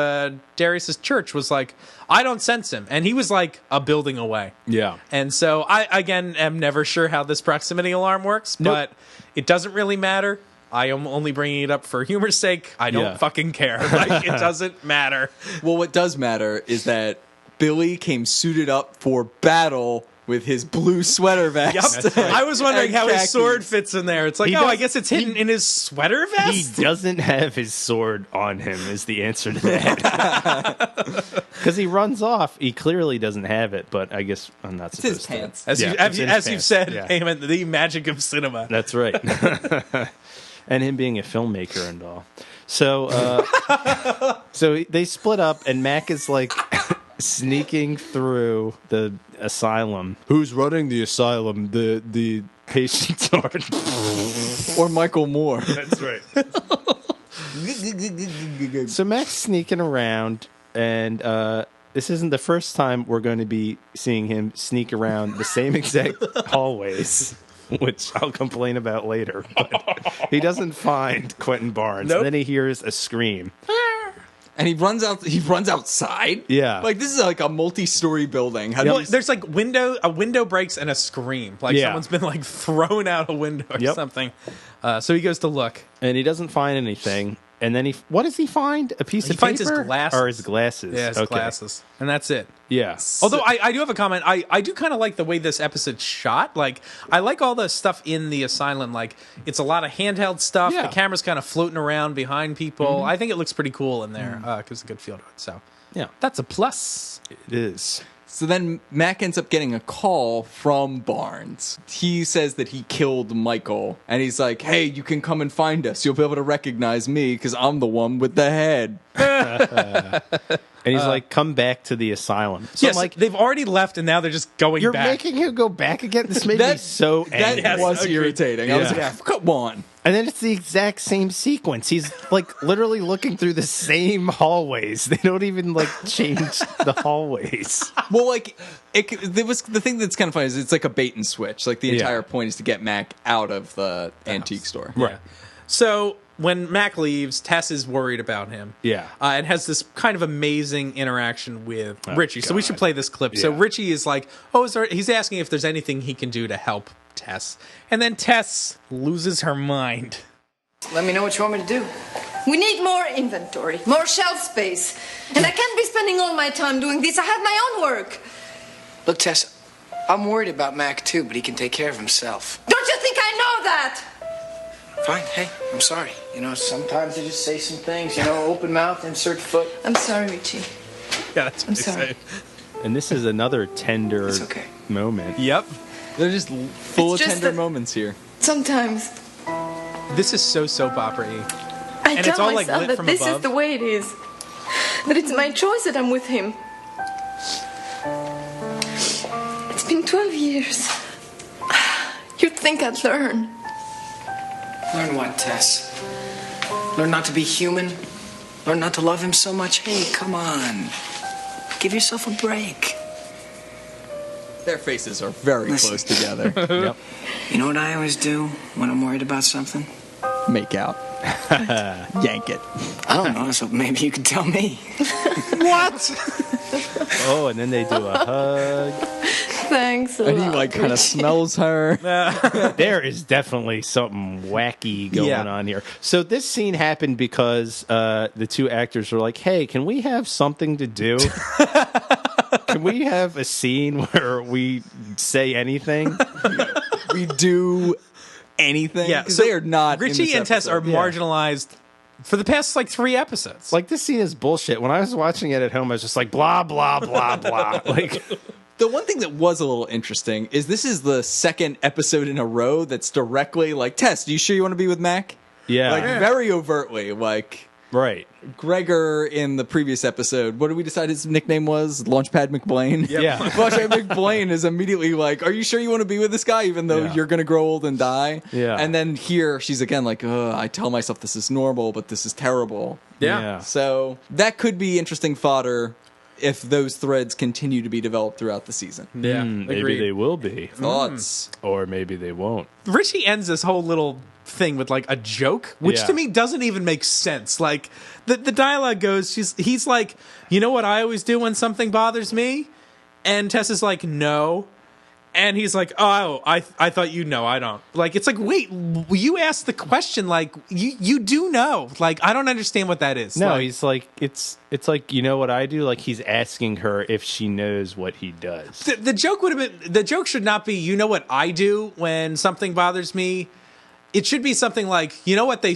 Darius's church was like, I don't sense him, and he was like a building away. Yeah. And so I again am never sure how this proximity alarm works, but it doesn't really matter. I am only bringing it up for humor's sake. I don't Yeah. fucking care. Like, it doesn't matter. Well, what does matter is that Billy came suited up for battle with his blue sweater vest. Yep. I was wondering And how his khakis. sword fits in there. It's like, He I does- guess it's hidden in his sweater He vest. doesn't have his sword on him is the answer to that. Because he runs off. He clearly doesn't have it, but I guess I'm not It's supposed his to. pants. As, Yeah, you, it's as, in as his you've pants. said, Yeah. Eamon, the magic of cinema. That's right. And him being a filmmaker and all. So so they split up, and Mac is like sneaking through the asylum. Who's running the asylum? The patients are. Or Michael Moore. That's right. So Mac's sneaking around, and this isn't the first time we're going to be seeing him sneak around the same exact hallways, which I'll complain about later. But he doesn't find Quentin Barnes. Nope. And then he hears a scream. And he runs out. He runs outside. Yeah. like this is like a multi-story building. How do Well, you? there's like a window breaks and a scream. Like Yeah. someone's been like thrown out a window or Yep. something. So he goes to look. And he doesn't find anything. And then what does he find? A piece He of finds his paper? glasses. Or his glasses. Yeah, his Okay. glasses. And that's it. Yeah. Although I do have a comment. I do kind of like the way this episode's shot. Like, I like all the stuff in the asylum. Like, it's a lot of handheld stuff. Yeah. The camera's kind of floating around behind people. I think it looks pretty cool in there. Gives a good feel to it. So, Yeah. that's a plus. It is. So then Mac ends up getting a call from Barnes. He says that he killed Michael, and he's like, "Hey, you can come and find us. You'll be able to recognize me because I'm the one with the head." And he's like, come back to the asylum. So Yes, I'm like, they've already left, and now they're just going you're back. making him go back again? This made me so angry. That was agreed. irritating. I was Yeah. like, "Come on." And then it's the exact same sequence. He's like literally looking through the same hallways. They don't even like change the hallways. Well, like there was the thing that's kind of funny is it's like a bait and switch. Like the Yeah. entire point is to get Mac out of the antique store. Yeah. So when Mac leaves, Tess is worried about him. Yeah. And has this kind of amazing interaction with Richie. So we should God. play this clip. So Yeah. Richie is like, he's asking if there's anything he can do to help Tess. And then Tess loses her mind. Let me know what you want me to do. We need more inventory, more shelf space. And I can't be spending all my time doing this. I have my own work. Look, Tess, I'm worried about Mac too, but he can take care of himself. Don't you think I know that? Fine, hey, I'm sorry. You know, sometimes they just say some things, you know, open mouth, insert foot. I'm sorry, Richie. Yeah, that's what I'm they sorry. say. And this is another tender It's okay. moment. Yep. They're just full It's of just tender that- moments here. Sometimes This is so soap opera-y. I And tell it's all, like, myself lit that from this above. is the way it is. That it's my choice that I'm with him. It's been 12 years. You'd think I'd learn. Learn what, Tess? Learn not to be human? Learn not to love him so much? Hey, come on. Give yourself a break. Their faces are very close together. Yep. You know what I always do when I'm worried about something? Make out. Yank it. I don't know, so maybe you could tell me. Oh, and then they do a hug. Thanks a And he lot, like kind of Richie. smells her. There is definitely something wacky going on here. So this scene happened because the two actors were like, "Hey, can we have something to do? Can we have a scene where we say anything?" We do anything. Yeah, 'Cause so they are not. in Richie this and Tess are episode. marginalized for the past like 3 episodes. Like, this scene is bullshit. When I was watching it at home, I was just like, blah, blah, blah, blah. Like, The one thing that was a little interesting is this is the second episode in a row that's directly like, Tess, do you sure you want to be with Mac? yeah, Like, very overtly. Like, right. Gregor in the previous episode, what did we decide his nickname was? Launchpad McBlain? Yeah. Launchpad McBlain is immediately like, are you sure you want to be with this guy even though Yeah. you're going to grow old and die? Yeah. And then here she's again like, I tell myself this is normal, but this is terrible. yeah. So that could be interesting fodder if those threads continue to be developed throughout the season. Yeah, Maybe agreed. they will be. Thoughts? Or maybe they won't. Richie ends this whole little thing with like a joke, which Yeah. to me doesn't even make sense. Like the dialogue goes, he's like, you know what I always do when something bothers me? And Tess is like, no. And he's like, oh, I thought you know, I don't. Like, it's like, wait, you asked the question, like, you do know. Like, I don't understand what that is. No, Like, he's like, it's like, you know what I do? Like, he's asking her if she knows what he does. the joke would have been, the joke should not be, you know what I do when something bothers me? It should be something like, do you know what they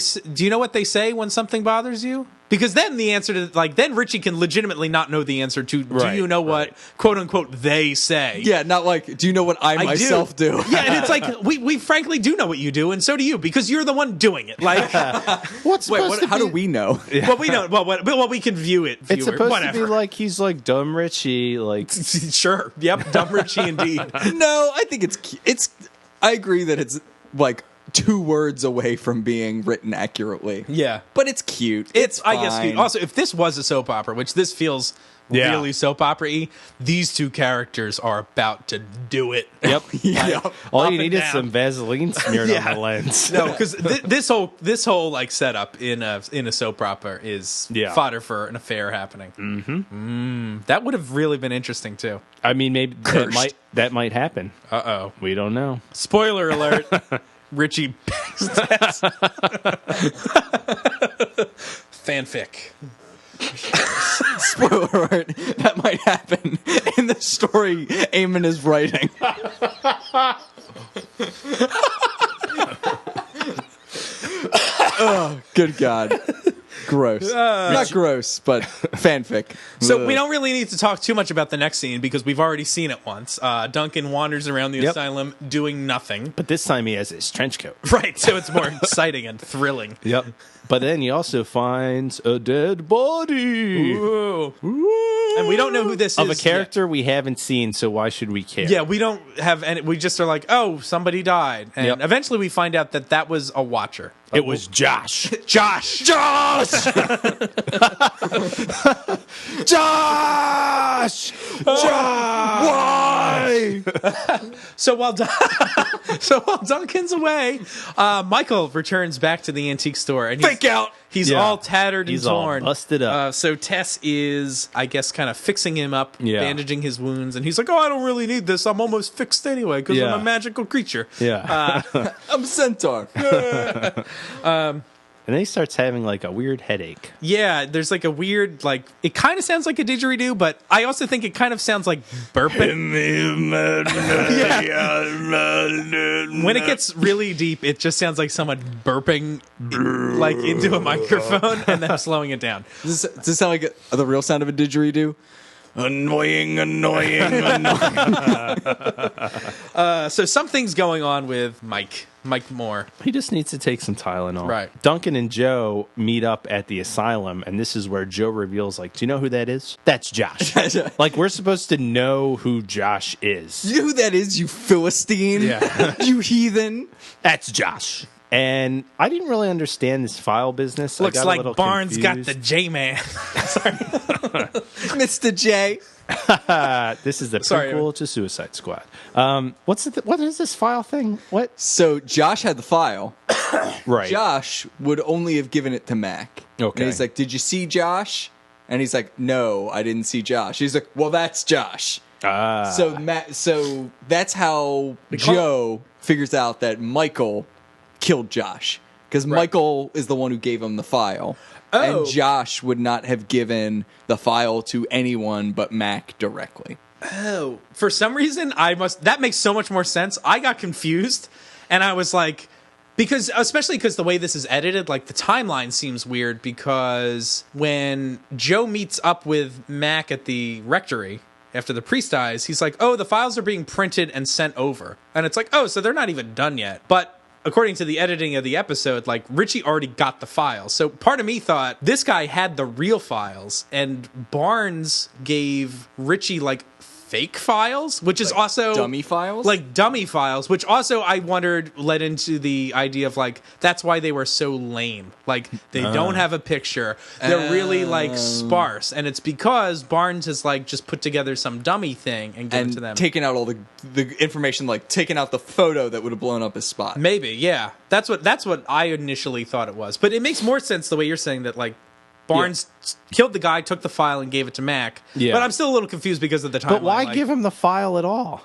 say when something bothers you? Because then the answer to, like, then Richie can legitimately not know the answer to, do you know what, quote unquote, they say? Yeah, not like, do you know what I myself do? Yeah, and it's like, we frankly do know what you do, and so do you, because you're the one doing it. Like, What's Wait, supposed to how be? do we know? well, we know, well, we can view it, viewer, It's supposed whatever. to be like he's like dumb Richie, like Sure, yep, dumb Richie indeed. No, I think it's I agree that it's like 2 words away from being written accurately. Yeah. But it's cute. It's I guess fine. cute. Also, if this was a soap opera, which this feels Yeah. really soap opera-y, these two characters are about to do it. Yep. Yeah. All Up you and need is down. some Vaseline smeared on the lens. No, because this whole like setup in a soap opera is Yeah. fodder for an affair happening. Mm-hmm. That would have really been interesting too. I mean, maybe that might happen. Uh-oh. We don't know. Spoiler alert. Richie bangs Tess. Fanfic. Spoiler alert, that might happen in the story Eamon is writing. Oh, good God. Gross. Not gross, but fanfic. So Ugh. we don't really need to talk too much about the next scene because we've already seen it once. Duncan wanders around the Yep. asylum doing nothing. But this time he has his trench coat. Right, so it's more exciting and thrilling. Yep. But then he also finds a dead body Ooh. And we don't know who this of is a character we haven't seen, so why should we care? yet. Yeah, we don't have any. We just are like, oh, somebody died. And Yep. eventually we find out that was a watcher. It was Josh. Josh! Josh! Josh! Why? So while Duncan's away, Michael returns back to the antique store and Fake out! He's Yeah. all tattered He's and all torn, busted up. So Tess is, I guess, kind of fixing him up, Yeah. bandaging his wounds, and he's like, "Oh, I don't really need this. I'm almost fixed anyway because Yeah. I'm a magical creature." Yeah. I'm a centaur. And then he starts having like a weird headache. Yeah, there's like a weird, like, it kind of sounds like a didgeridoo, but I also think it kind of sounds like burping. When it gets really deep, it just sounds like someone burping like into a microphone and then slowing it down. Does this sound like the real sound of a didgeridoo? Annoying, annoying, annoying. So something's going on with Mike Moore. He just needs to take some Tylenol. Right. Duncan and Joe meet up at the asylum, and this is where Joe reveals, like, do you know who that is? That's Josh. Like, we're supposed to know who Josh is. You know who that is, you Philistine? Yeah. You heathen? That's Josh. And I didn't really understand this file business. I Looks got a like little Barnes got confused. the J-Man. Mr. J. This is the Sorry. prequel to Suicide Squad. What is this file thing? What? So Josh had the file. Right. Josh would only have given it to Mac. Okay. And he's like, "Did you see Josh?" And he's like, "No, I didn't see Josh." He's like, "Well, that's Josh." So that's how Joe figures out that Michael killed Josh, because Michael is the one who gave him the file. Oh. And Josh would not have given the file to anyone but Mac directly. Oh, for some reason, that makes so much more sense. I got confused, and I was like, especially because the way this is edited, like the timeline seems weird, because when Joe meets up with Mac at the rectory after the priest dies, he's like, oh, the files are being printed and sent over. And it's like, oh, so they're not even done yet. But according to the editing of the episode, like, Richie already got the files. So part of me thought this guy had the real files, and Barnes gave Richie, like, fake files, which is also dummy files? Like dummy files, which also I wondered led into the idea of like that's why they were so lame. Like they don't have a picture. They're really like sparse, and it's because Barnes has like just put together some dummy thing and given it to them. Taking out all the information, like taking out the photo that would have blown up his spot. Maybe, yeah. That's what I initially thought it was. But it makes more sense the way you're saying that like Barnes killed the guy, took the file, and gave it to Mac. Yeah. But I'm still a little confused because of the timeline. But why give him the file at all?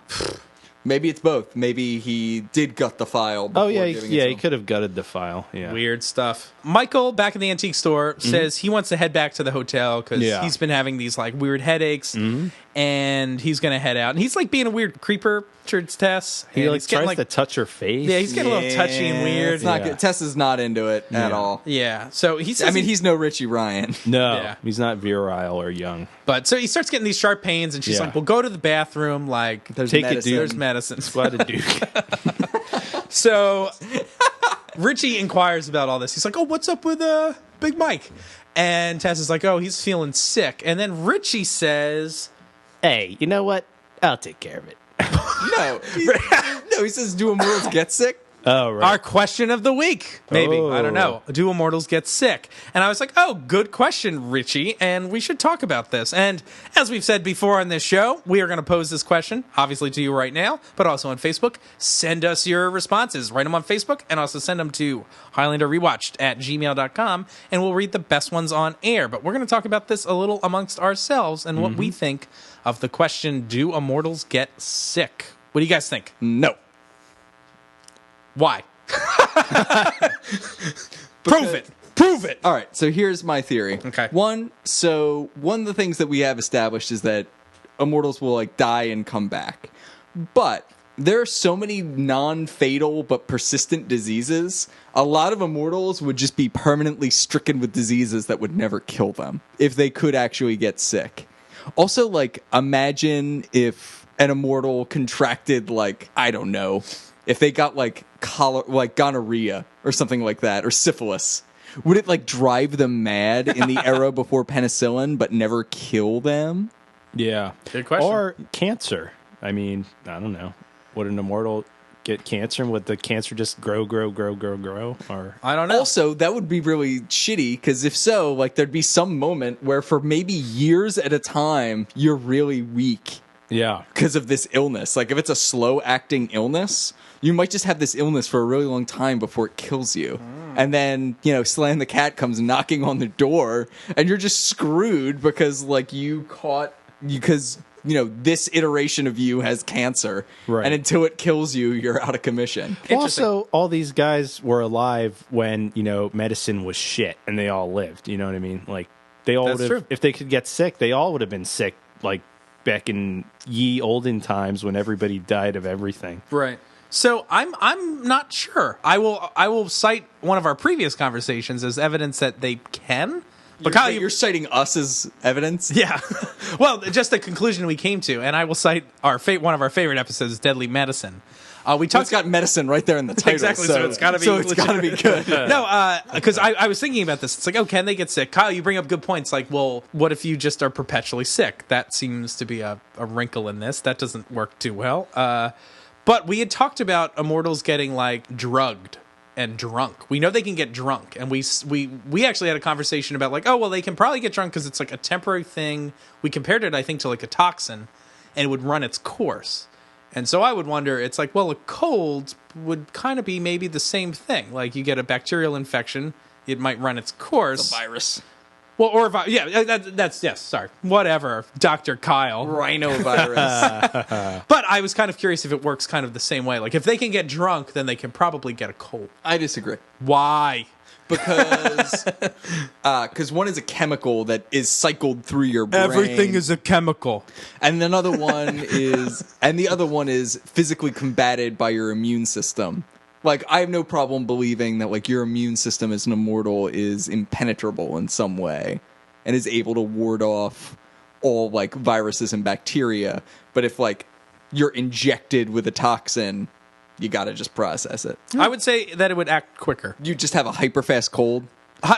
Maybe it's both. Maybe he did gut the file before giving it to he him. could have gutted the file. Yeah. Weird stuff. Michael, back in the antique store, says he wants to head back to the hotel because he's been having these like weird headaches, and he's going to head out. And he's like being a weird creeper towards Tess. He and like he's getting, tries to touch her face. Yeah, he's getting a little touchy and weird. It's not good. Tess is not into it at all. Yeah, so he says I mean, he's no Richie Ryan. No, Yeah. he's not virile or young. but so he starts getting these sharp pains, and she's Yeah. like, "Well, go to the bathroom. Like, Take it, dude. there's medicine." Squad of Duke. So Richie inquires about all this. He's like, "Oh, what's up with Big Mike?" And Tess is like, "Oh, he's feeling sick." And then Richie says, Hey, you know what? I'll take care of it. No. He says, do immortals get sick? Oh, right. our question of the week. Maybe. I don't know. Do immortals get sick? And I was like, oh, good question, Richie. And we should talk about this. And as we've said before on this show, we are going to pose this question, obviously to you right now, but also on Facebook. Send us your responses. Write them on Facebook and also send them to HighlanderRewatched@gmail.com. And we'll read the best ones on air. But we're going to talk about this a little amongst ourselves and what we think of the question, do immortals get sick? What do you guys think? No. Why? Prove it. Prove it. All right, so here's my theory. Okay. One of the things that we have established is that immortals will like die and come back. But there are so many non-fatal but persistent diseases. A lot of immortals would just be permanently stricken with diseases that would never kill them if they could actually get sick. Also, like, imagine if an immortal contracted, like, I don't know, if they got like gonorrhea or something like that, or syphilis. Would it like drive them mad in the era before penicillin but never kill them? Yeah. Good question. Or cancer. I mean, I don't know. Would an immortal get cancer, and would the cancer just grow? Or I don't know. Also, that would be really shitty, because if so, like, there'd be some moment where for maybe years at a time, you're really weak yeah. because of this illness. Like, if it's a slow-acting illness, you might just have this illness for a really long time before it kills you. And then, you know, Slan the cat comes knocking on the door, and you're just screwed because, like, because, you know, this iteration of you has cancer. Right. And until it kills you, you're out of commission. Also, all these guys were alive when, you know, medicine was shit, and they all lived. You know what I mean? Like, they all That's would have, true. if they could get sick, they all would have been sick, like, back in ye olden times when everybody died of everything. Right. So I'm not sure. I will cite one of our previous conversations as evidence that they can. But Kyle, You're citing us as evidence? yeah. Well, just the conclusion we came to, and I will cite one of our favorite episodes, Deadly Medicine. We talked. It's got medicine right there in the title. Exactly, so it's gotta be good. No, because I was thinking about this. It's like, oh, can they get sick? Kyle, you bring up good points. Like, well, what if you just are perpetually sick? That seems to be a wrinkle in this. That doesn't work too well. But we had talked about immortals getting, like, drugged and drunk. We know they can get drunk, and we actually had a conversation about like, oh well, they can probably get drunk because it's like a temporary thing. We compared it, I think, to like a toxin, and it would run its course. And so I would wonder, it's like, well, a cold would kind of be maybe the same thing. Like you get a bacterial infection, it might run its course. The virus. Well, or that's yes. Sorry, whatever, Dr. Kyle. Rhinovirus. But I was kind of curious if it works kind of the same way. Like if they can get drunk, then they can probably get a cold. I disagree. Why? Because one is a chemical that is cycled through your brain. Everything is a chemical. And the other one is physically combated by your immune system. Like, I have no problem believing that, like, your immune system as an immortal is impenetrable in some way and is able to ward off all, like, viruses and bacteria. But if, like, you're injected with a toxin, you gotta just process it. I would say that it would act quicker. You just have a hyper fast cold.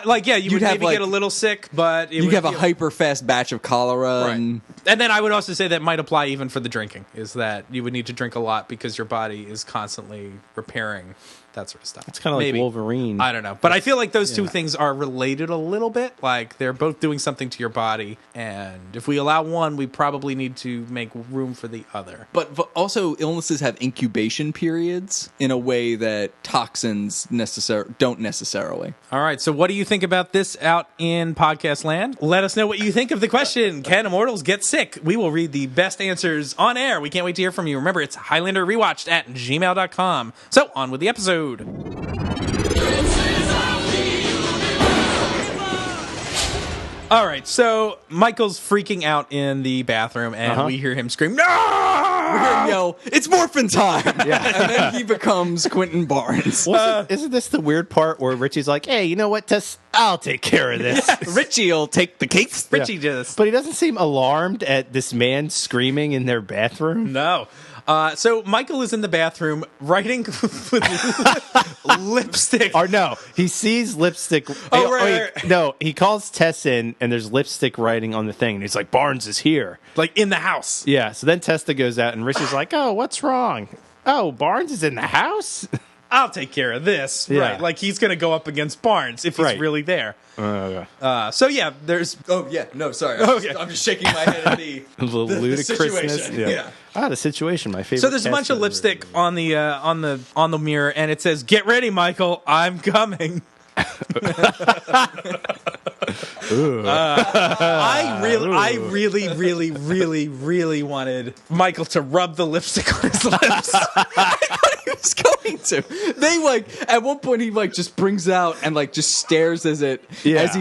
Like, yeah, you would maybe get a little sick, but you'd have a hyper fast batch of cholera. Right. And then I would also say that might apply even for the drinking, is that you would need to drink a lot because your body is constantly repairing that sort of stuff. It's kind of like Wolverine. I don't know. But I feel like those two things are related a little bit. Like, they're both doing something to your body. And if we allow one, we probably need to make room for the other. But also, illnesses have incubation periods in a way that toxins don't necessarily. All right. So what do you think about this out in podcast land? Let us know what you think of the question. Can immortals get sick? We will read the best answers on air. We can't wait to hear from you. Remember, it's Highlander Rewatched at gmail.com. So on with the episode. All right, so Michael's freaking out in the bathroom, and we hear him scream, "No!" We hear him yell, "It's morphin' time!" And then he becomes Quentin Barnes. Isn't this the weird part where Richie's like, "Hey, you know what, Tess? I'll take care of this." Richie'll take the case. Richie does. But he doesn't seem alarmed at this man screaming in their bathroom. No. So Michael is in the bathroom writing with lipstick. Or no, he sees lipstick. Right. No, he calls Tess in, and there's lipstick writing on the thing. And he's like, "Barnes is here." Like in the house. Yeah, so then Testa goes out, and Richie's like, "Oh, what's wrong? Oh, Barnes is in the house?" I'll take care of this. Yeah. Right. Like he's going to go up against Barnes if he's really there. So yeah, there's... Oh, yeah. No, sorry. I'm just shaking my head at the ludicrousness. situation. Yeah. The situation, my favorite. So there's a bunch of lipstick on the mirror, and it says, "Get ready, Michael. I'm coming." I really wanted Michael to rub the lipstick on his lips. He was going to. They like at one point he like just brings out and like just stares as he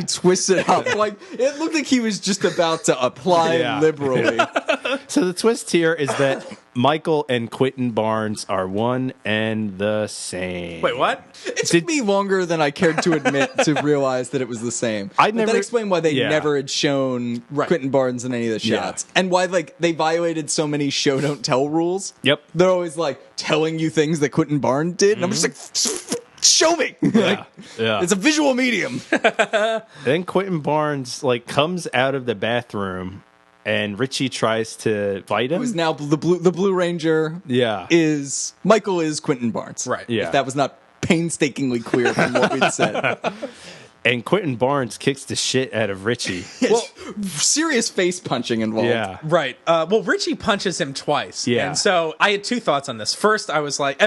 twists it up. Like it looked like he was just about to apply it liberally. So the twist here is that Michael and Quentin Barnes are one and the same. Wait, what? It took me longer than I cared to admit to realize that it was the same. That explained why they never had shown Quentin Barnes in any of the shots. And why like they violated so many show don't tell rules. Yep. They're always like telling you things that Quentin Barnes did. And I'm just like, show me. It's a visual medium. Then Quentin Barnes like comes out of the bathroom, and Richie tries to fight him. Who's now the Blue Ranger? Is Michael is Quentin Barnes? Right. Yeah. If that was not painstakingly clear from what we'd said. And Quentin Barnes kicks the shit out of Richie. Well, serious face punching involved. Yeah. Right. Well, Richie punches him twice. Yeah. And so I had two thoughts on this. First, I was like,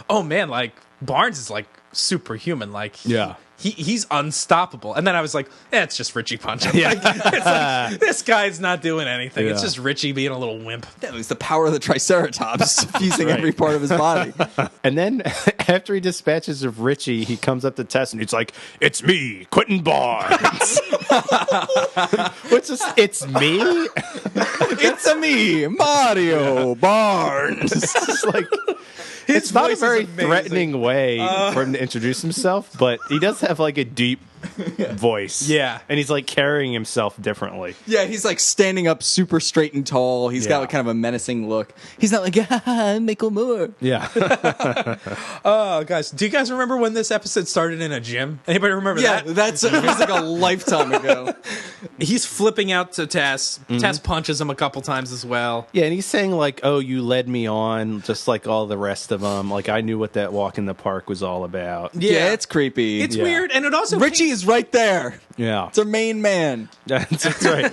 oh man, like Barnes is like superhuman. Like, he's unstoppable. And then I was like, it's just Richie punching. Yeah. It's like, this guy's not doing anything. It's just Richie being a little wimp. That was the power of the Triceratops fusing every part of his body. And then after he dispatches of Richie, he comes up to Tess and he's like, "It's me, Quentin Barnes." What's this? It's me? It's me, Mario Barnes. It's like... It's not a very threatening way for him to introduce himself, but he does have like a deep voice. Yeah. And he's like carrying himself differently. Yeah, he's like standing up super straight and tall. He's got like kind of a menacing look. He's not like, I'm Michael Moore. Yeah. Oh, guys, do you guys remember when this episode started in a gym? Anybody remember Yeah, that? it was like a lifetime ago. He's flipping out to Tess. Tess punches him a couple times as well. Yeah, and he's saying like, "Oh, you led me on," just like all the rest of them. Like I knew what that walk in the park was all about. Yeah, it's creepy. It's Yeah. weird, and it also Richie is right there. Yeah, It's our main man. that's right.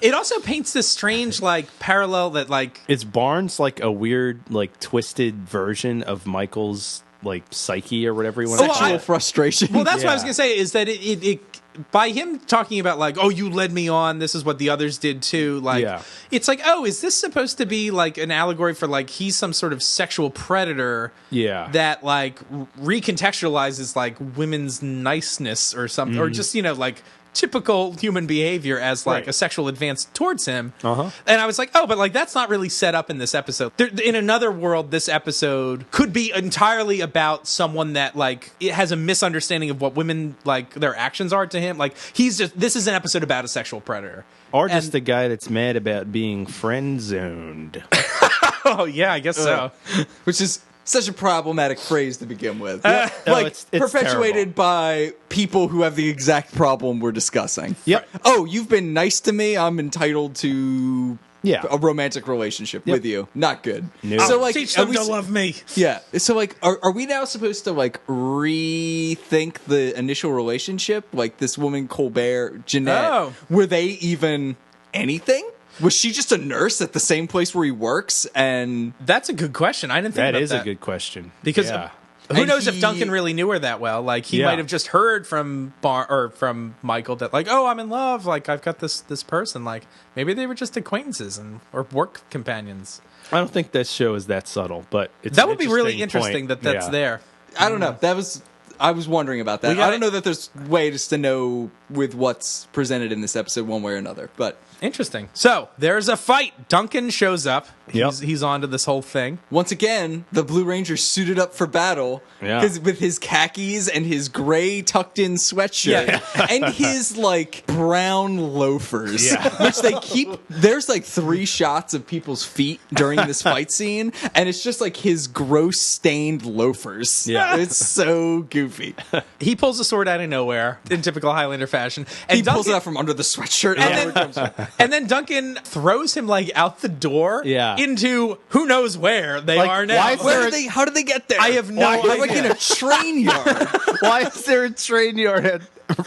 it also paints this strange like parallel that like Is Barnes like a weird, like twisted version of Michael's like psyche or whatever you want to Well, call Sexual it? frustration. well, that's what I was Yeah. gonna say is that it by him talking about like, oh, you led me on, this is what the others did too, like Yeah. it's like, oh, is this supposed to be like an allegory for like he's some sort of sexual predator Yeah. that like recontextualizes like women's niceness or something, or just, you know, like typical human behavior as like Right. a sexual advance towards him. Uh-huh. And I was like, oh, but like that's not really set up in this episode. In another world, this episode could be entirely about someone that like it has a misunderstanding of what women like their actions are to him. Like this is an episode about a sexual predator. Or just And- the guy that's mad about being friend zoned. Oh yeah, I guess so. Which is such a problematic phrase to begin with. No, Like it's perpetuated terrible. by people who have the exact problem we're discussing. Yep. Oh, you've been nice to me. I'm entitled to Yeah. a romantic relationship with you. Not good. No. So like, Teach are them we to love me. Yeah. So like, are we now supposed to like rethink the initial relationship? Like this woman Colbert, Jeanette, Oh. were they even anything? Was she just a nurse at the same place where he works? And That's a good question. I didn't think That about is that. a good question. Because yeah. who And knows if he- Duncan really knew her that well? Like he Yeah. might have just heard from from Michael that like, oh, I'm in love. Like I've got this person. Like maybe they were just acquaintances or work companions. I don't think this show is that subtle, but it's That an would be really interesting interesting point. that that's Yeah. there. I don't know. I was wondering about that. We gotta- I don't know that there's ways to know with what's presented in this episode one way or another. But Interesting. So there's a fight. Duncan shows up. Yep. He's onto this whole thing. once again, the Blue Ranger suited up for battle Yeah. with his khakis and his gray tucked in sweatshirt and his like brown loafers, Yeah. which they keep. There's like 3 shots of people's feet during this fight scene, and it's just like his gross stained loafers. Yeah. It's so goofy. He pulls a sword out of nowhere in typical Highlander fashion. And He pulls Duncan- it out from under the sweatshirt. And then Duncan throws him like out the door Yeah. into who knows where they Like, are now. why is Where there did they? How did they get there? I have no They're like idea. in a train yard. Why is there a train yard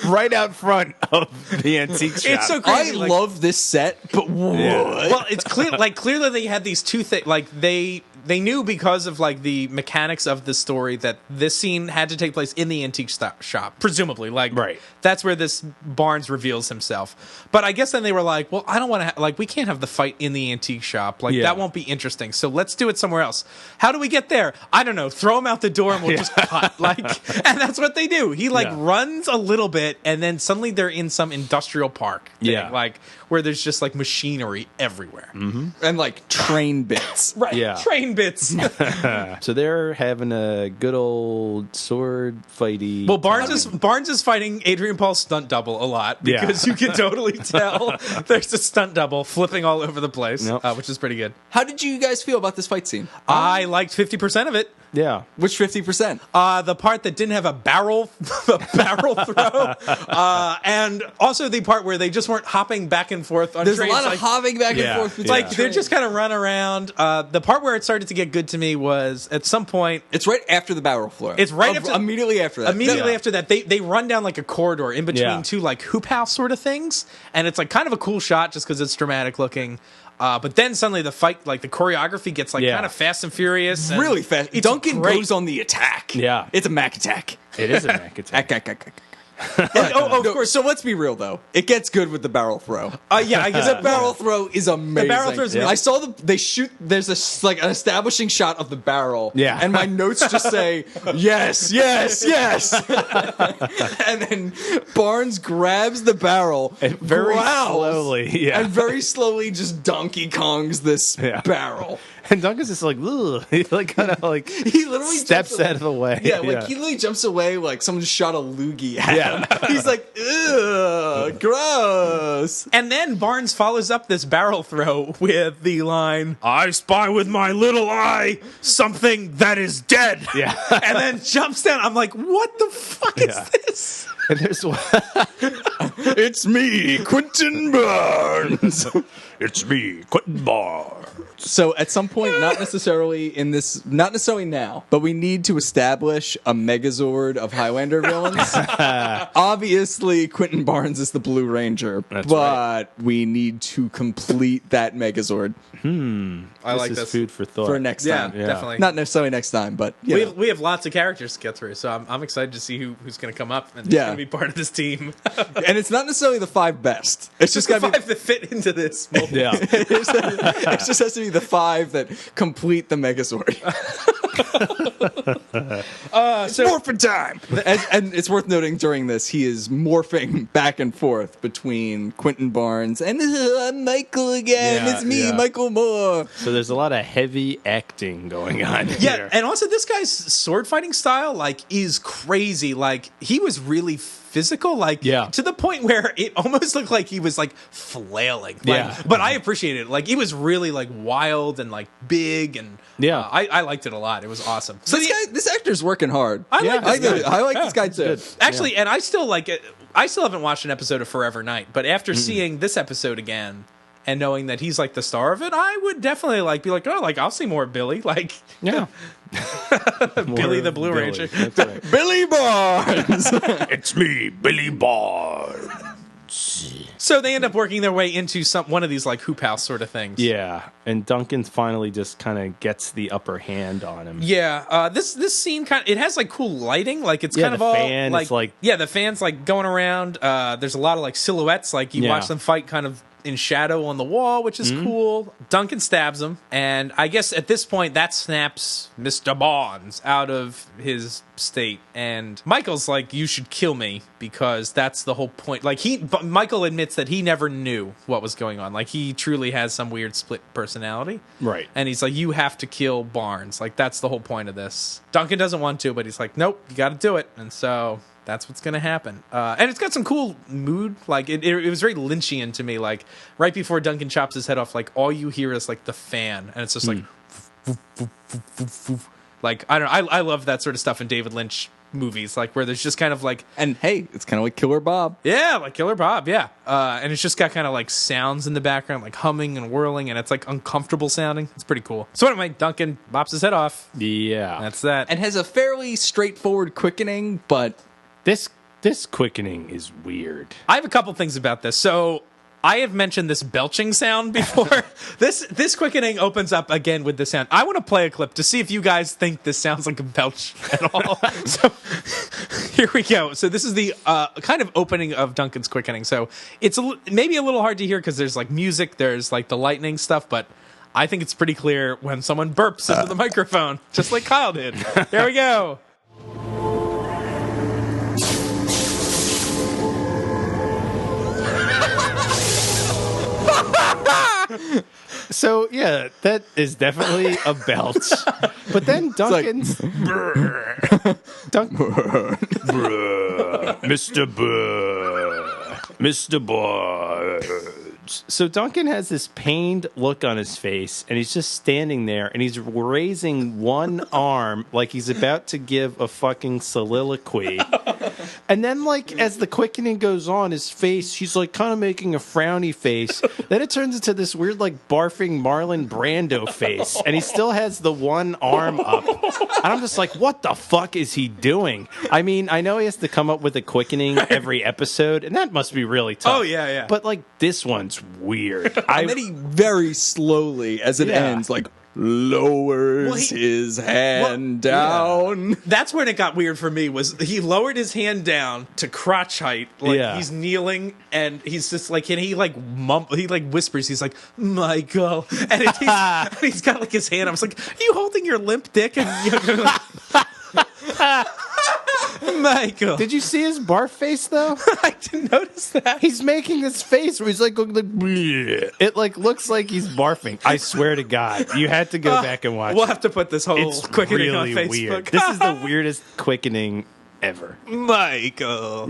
right out front of the antique shop? It's so I crazy. like- love this set, but what? Well, it's clear. Like clearly, they had these two things. Like they knew because of like the mechanics of the story that this scene had to take place in the antique shop, presumably. Like Right. that's where this Barnes reveals himself. But I guess then they were like, well, I don't want to. Like we can't have the fight in the antique shop. Like Yeah. that won't be interesting. So let's do it somewhere else. How do we get there? I don't know. Throw him out the door and we'll just cut. Like, and that's what they do. He like Yeah. runs a little bit and then suddenly they're in some industrial park. thing, Yeah. like where there's just like machinery everywhere. And like train bits. Right. Yeah. Train bits. So they're having a good old sword fighty. Well, Barnes is fighting Adrian Paul's stunt double a lot because you can totally tell there's a stunt double flipping all over the place, Yep. which is pretty good. How did you guys feel about this fight scene? I liked 50% of it. yeah. Which 50%? The part that didn't have a barrel throw, and also the part where they just weren't hopping back and forth on There's trains. a lot like, of hopping back and Yeah. forth between like they're trains. just kind of run around. The part where it started to get good to me was at some point. It's right after the barrel floor. It's right after- immediately after that. Immediately Yeah. after that, they run down like a corridor in between Yeah. two like hoop house sort of things, and it's like kind of a cool shot just because it's dramatic looking. But then suddenly the fight, like the choreography, gets like Yeah. kind of fast and furious. And really fast. it's Duncan great. goes on the attack. Yeah. It's a Mac attack. It is a Mac attack. Of course. So let's be real though. It gets good with the barrel throw. Yeah, I guess The barrel throw is amazing. barrel throw is amazing. I saw they shoot. There's like an establishing shot of the barrel. Yeah. And my notes just say yes, yes, yes. And then Barnes grabs the barrel Very growls, slowly. Yeah. and very slowly just Donkey Kongs this Yeah. barrel. And Duncan's just like, ugh. He like kind of like He literally steps jumps out of the way. Yeah, like he literally jumps away like someone just shot a loogie at him. He's like, ugh, gross. And then Barnes follows up this barrel throw with the line, "I spy with my little eye something that is dead." Yeah. And then jumps down. I'm like, what the fuck is this? And there's one. It's me, Quentin Barnes. It's me, Quentin Barnes. So at some point, not necessarily now, but we need to establish a Megazord of Highlander villains. Obviously, Quentin Barnes is the Blue Ranger, but we need to complete that Megazord I like This this. is food for thought. for next Yeah, time. definitely. Not necessarily next time, but you know. We have lots of characters to get through, so I'm excited to see who's going to come up and who's Yeah. going to be part of this team. And it's not necessarily the 5 best. It's just the got to be. five that fit into this mold. Yeah. It just has to be the 5 that complete the Megazord. Morphin' time! And it's worth noting during this, he is morphing back and forth between Quentin Barnes and Michael again. Yeah, It's me, yeah. Michael Moore. So there's a lot of heavy acting going on Yeah, here. and also this guy's sword fighting style is crazy. Like he was really physical, to the point where it almost looked like he was flailing. Yeah. But I appreciated it. Like it was really wild and big, and Yeah. I liked it a lot. It was awesome. So This actor's working hard. I like this guy. I like this guy too. actually, and I still like it. I still haven't watched an episode of Forever Night, but after seeing this episode again and knowing that he's the star of it, I would definitely be I'll see more Billy. Yeah. Billy the Blue Billy. Ranger. That's right. Billy Barnes. It's me, Billy Barnes. So they end up working their way into one of these hoop house sort of things. Yeah, and Duncan finally just kind of gets the upper hand on him. Yeah, this scene it has cool lighting, it's Yeah, kind of the all fan is the fans going around. There's a lot of silhouettes, you watch them fight kind of in shadow on the wall, which is cool. Duncan stabs him, and I guess at this point that snaps Mr. Barnes out of his state, and Michael's you should kill me because that's the whole point. Michael admits that he never knew what was going on. He truly has some weird split personality. Right. And he's you have to kill Barnes. That's the whole point of this. Duncan doesn't want to, but he's nope, you got to do it. And so that's what's going to happen. And it's got some cool mood. It was very Lynchian to me. Right before Duncan chops his head off, all you hear is the fan. And it's just I love that sort of stuff in David Lynch movies, where there's just kind of And hey, it's kind of like Killer Bob. yeah, Killer Bob, yeah. And it's just got kind of sounds in the background, humming and whirling, and it's uncomfortable sounding. It's pretty cool. So anyway, Duncan bops his head off. Yeah. That's that. And has a fairly straightforward quickening, but This quickening is weird. I have a couple things about this. So I have mentioned this belching sound before. This quickening opens up again with the sound. I want to play a clip to see if you guys think this sounds like a belch at all. So here we go. So this is the kind of opening of Duncan's quickening. So it's maybe a little hard to hear because there's music, there's the lightning stuff, but I think it's pretty clear when someone burps into the microphone, just like Kyle did. There we go. So yeah, that is definitely a belch. But then Duncan's Mr. Barnes. So Duncan has this pained look on his face, and he's just standing there, and he's raising one arm like he's about to give a fucking soliloquy. And then, as the quickening goes on, his face, he's kind of making a frowny face. Then it turns into this weird, barfing Marlon Brando face, and he still has the one arm up. And I'm just what the fuck is he doing? I mean, I know he has to come up with a quickening every episode, and that must be really tough. Oh, yeah. But this one's weird. and then he very slowly, as it ends, lowers his hand down. Yeah. That's when it got weird for me. Was he lowered his hand down to crotch height, he's kneeling, and he's just and he whispers, he's Michael, and he's got his hand. I was are you holding your limp dick? And Michael. Did you see his barf face though? I didn't notice that. He's making this face where he's like bleh. It like looks like he's barfing. I swear to God, you had to go back and watch. We'll have to put this whole It's quickening really on Facebook. weird. This is the weirdest quickening ever. Michael.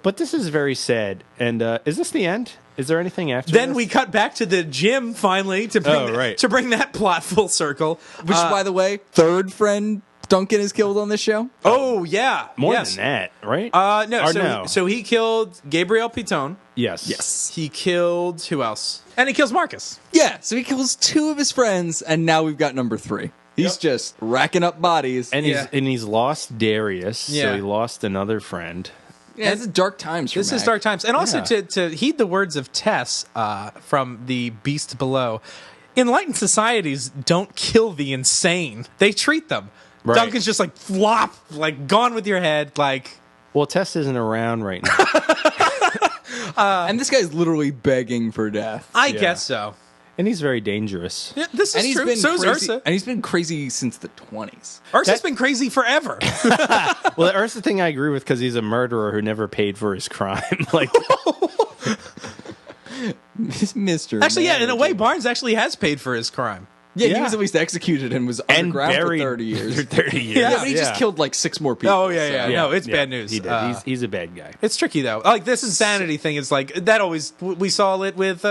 But this is very sad. And is this the end? Is there anything after Then this? we cut back to the gym finally to bring, to bring that plot full circle. Which, by the way, third friend Duncan is killed on this show. Oh, yeah. More yes. than that, right? No, Or so, no? so he killed Gabriel Pitone. Yes. He killed who else? And he kills Marcus. Yeah, so he kills 2 of his friends, and now we've got number 3. He's just racking up bodies. And he's lost Darius, so Yeah. he lost another friend. Yeah, this is dark times for This Mac. is dark times. And also to heed the words of Tess from The Beast Below, enlightened societies don't kill the insane. They treat them. Right. Duncan's just like flop, like gone with your head, like... Well, Tess isn't around right now. And this guy's literally begging for death. I guess so. And he's very dangerous. Yeah, this And is he's true. been So is crazy, Ursa. and he's been crazy since the 20s. Ursa's been crazy forever. Well, the Ursa thing I agree with because he's a murderer who never paid for his crime. Like, Mr. Actually, yeah, in a Manager. way, Barnes actually has paid for his crime. Yeah, he Yeah. was at least executed and was and underground for buried 30 years. for 30 years. Yeah, Yeah, but he just killed like 6 more people. Oh, yeah. so- No, it's bad news. He did. He's a bad guy. It's tricky, though. Like, this insanity thing is like, that always, we saw it with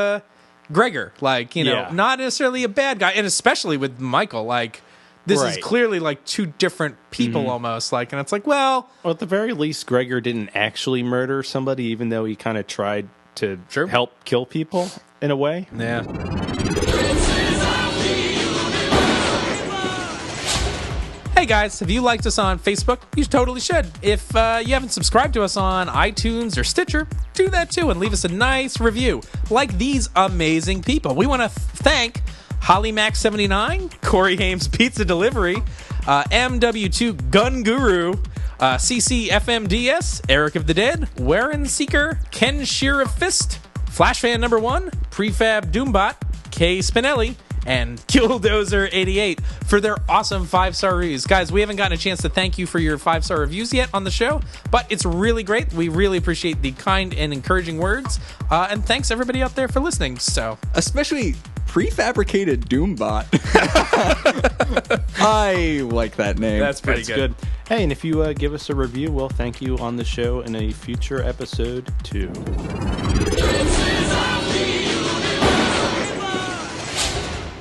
Gregor. Like, you know, Yeah. not necessarily a bad guy, and especially with Michael. Like, this is Right. clearly like 2 different people almost. Like, and it's like, well, Well, at the very least, Gregor didn't actually murder somebody, even though he kind of tried to True. help kill people in a way. yeah. Hey guys, if you liked us on Facebook, you totally should. If you haven't subscribed to us on iTunes or Stitcher, do that too and leave us a nice review like these amazing people. We want to thank Holly Mac 79, Corey Hames Pizza Delivery, MW2 Gun Guru, CCFMDS, Eric of the Dead, Warren Seeker, Ken Shear of Fist, Flash Fan Number 1, Prefab Doombot, K Spinelli, and Killdozer88 for their awesome 5-star reviews. Guys, we haven't gotten a chance to thank you for your 5-star reviews yet on the show, but it's really great. We really appreciate the kind and encouraging words. And thanks everybody out there for listening. So, Especially prefabricated Doombot. I like that name. that's pretty good. Hey, and if you give us a review, we'll thank you on the show in a future episode too.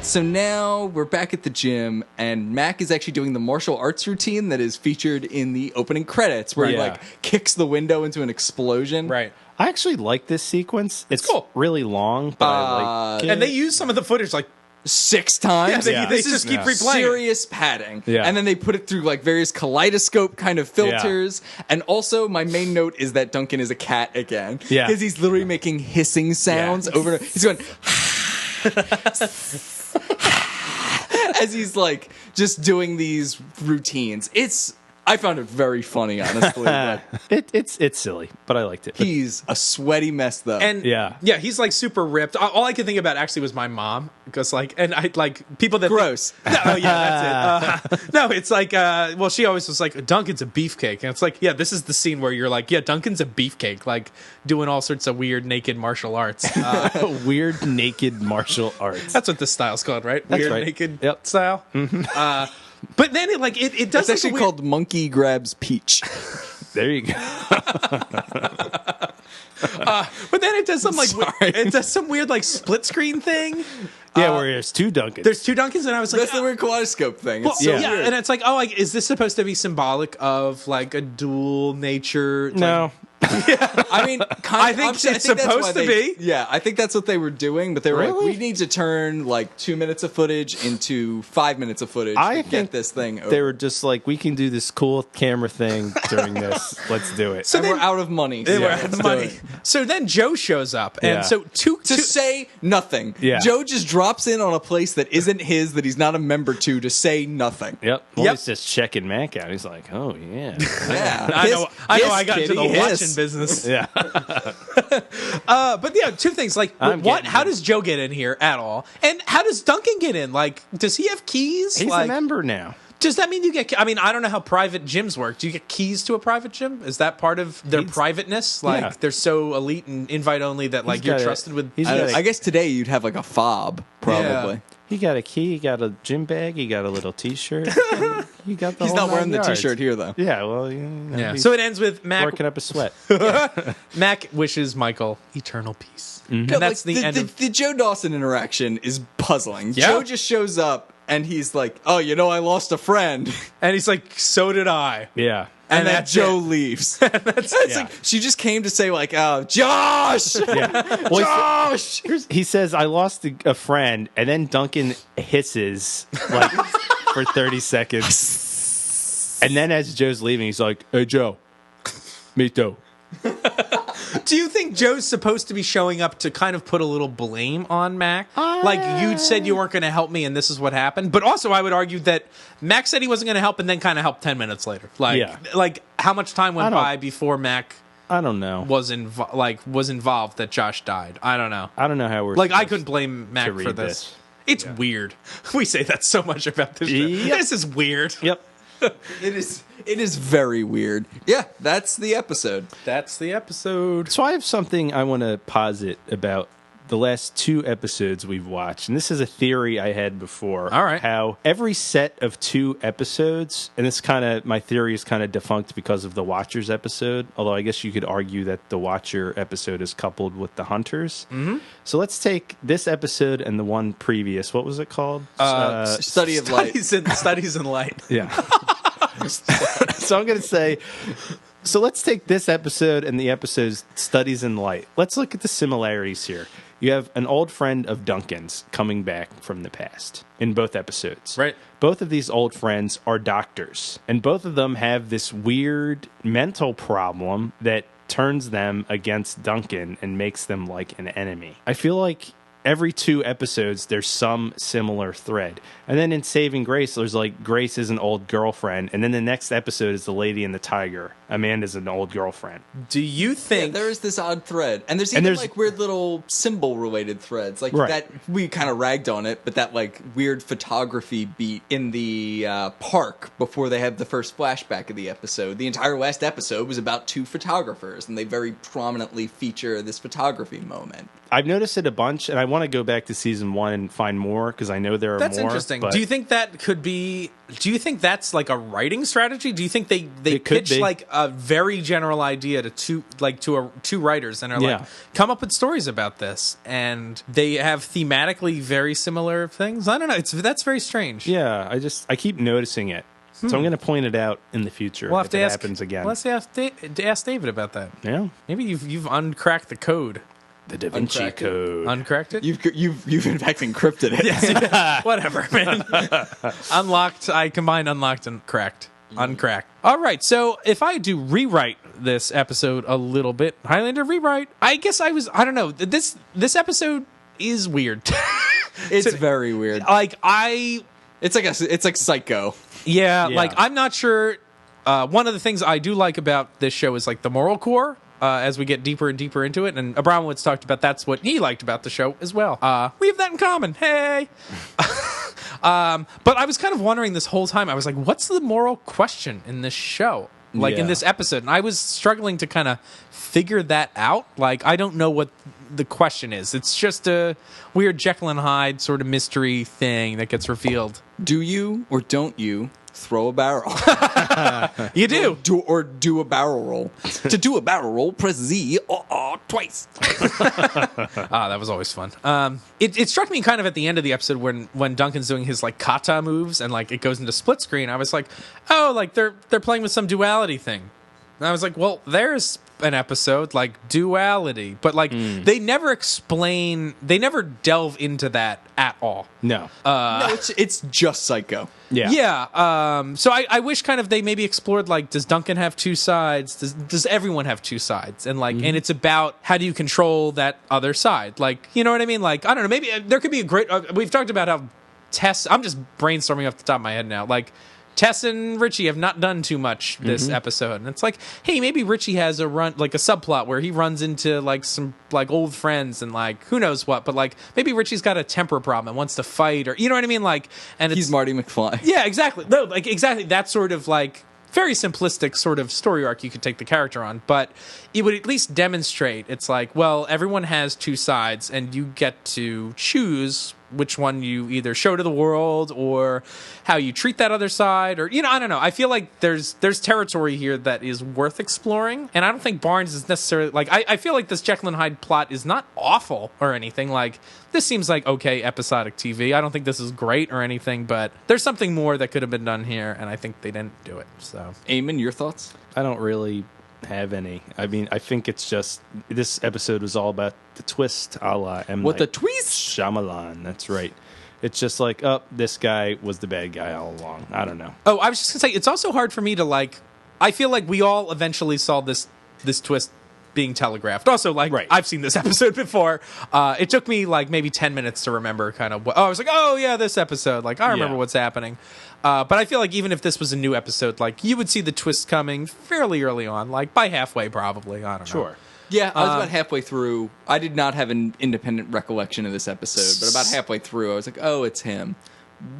So now we're back at the gym, and Mac is actually doing the martial arts routine that is featured in the opening credits, where he Yeah. like kicks the window into an explosion. Right. I actually like this sequence. It's cool. really long, but I like it. And they use some of the footage like 6 times. Yeah, they just keep replaying it. Serious padding. Yeah. And then they put it through like various kaleidoscope kind of filters. And also my main note is that Duncan is a cat again. Yeah. Because he's literally making hissing sounds over and he's going as he's like just doing these routines. I found it very funny, honestly. but It's silly, but I liked it. he's a sweaty mess though. and Yeah. he's like super ripped. All I could think about actually was my mom because like, and I like people that gross. No, yeah, that's it. No, it's like, well, she always was like, Duncan's a beefcake. And it's like, yeah, this is the scene where you're like, yeah, Duncan's a beefcake, like doing all sorts of weird naked martial arts. Weird naked martial arts. That's what this style's called, right? That's Weird right. naked Yep. style. But then it does It's like a actually weird- called Monkey Grabs Peach. There you go. But then it does some like Sorry. it does some weird like split screen thing. Yeah, where there's 2 Duncans. There's 2 Duncans, and I was like, That's the weird kaleidoscope thing. well, It's so yeah, weird. and it's like, oh, like, is this supposed to be symbolic of like a dual nature? no. I mean, I think it's that's supposed why to they- be. Yeah, I think that's what they were doing, but they were like, Really? we need to turn like 2 minutes of footage into 5 minutes of footage I to think get this thing over. They were just like, we can do this cool camera thing during this. Let's do it. So and then- we're out of money. They so were out let's of do money. it. So then Joe shows up, and Yeah. so To say nothing. Yeah. Joe just drops in on a place that isn't his, that he's not a member to say nothing. Yep. Well, Yep. he's just checking Mac out. He's like, oh, yeah. Yeah. I know, Hiss, I got into the kitty, hiss. watching business. yeah. But yeah, 2 things. Like, I'm what? getting How it. does Joe get in here at all? And how does Duncan get in? Like, does he have keys? He's like, a member now. Does that mean you get? I mean, I don't know how private gyms work. Do you get keys to a private gym? Is that part of their privateness? Like yeah. they're so elite and invite only that like you're trusted with. I guess today you'd have like a fob, probably. Yeah. He got a key, he got a gym bag, he got a little T-shirt. He got the He's whole not wearing 9 the yards. T-shirt here, though. Yeah, well, Yeah. So it ends with Mac. working up a sweat. Mac wishes Michael eternal peace, Mm-hmm. and that's the end of. The Joe Dawson interaction is puzzling. Yeah. Joe just shows up and he's like, "Oh, you know, I lost a friend," And he's like, "So did I." Yeah. and then that's Joe it. leaves. It's like she just came to say, like, "Oh, Josh, Yeah. Well, Josh." he says, I lost a friend, and then Duncan hisses like for 30 seconds. And then as Joe's leaving, he's like, hey, Joe, me too. Do you think Joe's supposed to be showing up to kind of put a little blame on Mac? Like, you said you weren't going to help me and this is what happened. But also, I would argue that Mac said he wasn't going to help and then kind of helped 10 minutes later. Like, Yeah. like how much time went I don't- by before Mac I don't know. was involved that Josh died? I don't know. I don't know how we're Like, I supposed couldn't blame Mac to for read this. this. It's weird. We say that so much about this show. Yep. This is weird. Yep. It is very weird. Yeah, that's the episode. That's the episode. So I have something I want to posit about the last 2 episodes we've watched. And this is a theory I had before. All right. How every set of 2 episodes, and this kind of, my theory is kind of defunct because of the Watchers episode, although I guess you could argue that the Watcher episode is coupled with the Hunters. Mm-hmm. So let's take this episode and the one previous. What was it called? Study of light. Studies in light. Yeah. So I'm going to say, so let's take this episode and the episode's Studies in Light. Let's look at the similarities here. You have an old friend of Duncan's coming back from the past in both episodes. Right. Both of these old friends are doctors, and both of them have this weird mental problem that turns them against Duncan and makes them like an enemy. I feel like every 2 episodes there's some similar thread. And then in Saving Grace, there's like Grace is an old girlfriend, and then the next episode is The Lady and the Tiger. Amanda's an old girlfriend. Do you Yeah, think there is this odd thread, and there's even there's- like weird little symbol-related threads, like Right. that. We kind of ragged on it, but that like weird photography beat in the park before they have the first flashback of the episode. The entire last episode was about 2 photographers, and they very prominently feature this photography moment. I've noticed it a bunch, and I want to go back to season 1 and find more because I know there are that's more. interesting? but Do you think that could be? Do you think that's like a writing strategy? Do you think they It could pitch be. like a very general idea to two writers and are Yeah. like, come up with stories about this, and they have thematically very similar things? I don't know. That's very strange. Yeah, I keep noticing it. So I'm going to point it out in the future We'll have if to it ask. happens again. Let's ask David about that. Yeah. Maybe you've uncracked the code. The Da Vinci Uncracked it. Code. Uncracked it? You've in fact encrypted it. Whatever, man. Unlocked. I combined unlocked and cracked. Uncracked. All right. So if I do rewrite this episode a little bit, Highlander rewrite. I guess I don't know. This episode is weird. It's very weird. It's like Psycho. Yeah. Yeah. Like I'm not sure. One of the things I do like about this show is like the moral core. As we get deeper and deeper into it, and Abramowitz talked about that's what he liked about the show as well. We have that in common. Hey. But I was kind of wondering this whole time. I was like, what's the moral question in this show? Like in Yeah. this episode. And I was struggling to kind of figure that out. Like, I don't know what the question is. It's just a weird Jekyll and Hyde sort of mystery thing that gets revealed. Do you or don't you throw a barrel? You do. Do a barrel roll. To do a barrel roll, press Z twice. That was always fun. It struck me kind of at the end of the episode when Duncan's doing his like kata moves and like it goes into split screen. I was like, oh, like they're playing with some duality thing. And I was like, well, there's an episode like duality, but like they never delve into that at all. No. No, it's just Psycho. Yeah. Yeah. So I wish kind of they maybe explored like, does Duncan have 2 sides? Does everyone have 2 sides? And like, and it's about how do you control that other side? Like, you know what I mean? Like, I don't know. Maybe there could be a great. We've talked about how Tess. I'm just brainstorming off the top of my head now. Like, Tess and Richie have not done too much this episode. And it's like, hey, maybe Richie has a subplot where he runs into like some like old friends and like who knows what, but like maybe Richie's got a temper problem and wants to fight, or you know what I mean? Like, and He's Marty McFly. Yeah, exactly. No, like exactly that sort of like very simplistic sort of story arc you could take the character on, but it would at least demonstrate it's like, well, everyone has two sides and you get to choose which one you either show to the world or how you treat that other side, or I don't know. I feel like there's territory here that is worth exploring, and I don't think Barnes is necessarily like I feel like this Jekyll and Hyde plot is not awful or anything. Like, this seems like okay episodic TV. I don't think this is great or anything, but there's something more that could have been done here, and I think they didn't do it. So, Eamon, your thoughts? I don't really have any. I mean, I think it's just this episode was all about the twist, a la M. What, Night the twist? Shyamalan. That's right. It's just like, oh, this guy was the bad guy all along. I don't know. Oh, I was just gonna say, it's also hard for me to like. I feel like we all eventually saw this twist being telegraphed. Also, like, right. I've seen this episode before. It took me like maybe 10 minutes to remember kind of what. Oh, I was like, oh yeah, this episode. Like, I remember what's happening. But I feel like even if this was a new episode, like you would see the twist coming fairly early on, like by halfway probably. I don't know. Sure. Yeah, I was about halfway through. I did not have an independent recollection of this episode, but about halfway through, I was like, oh, it's him.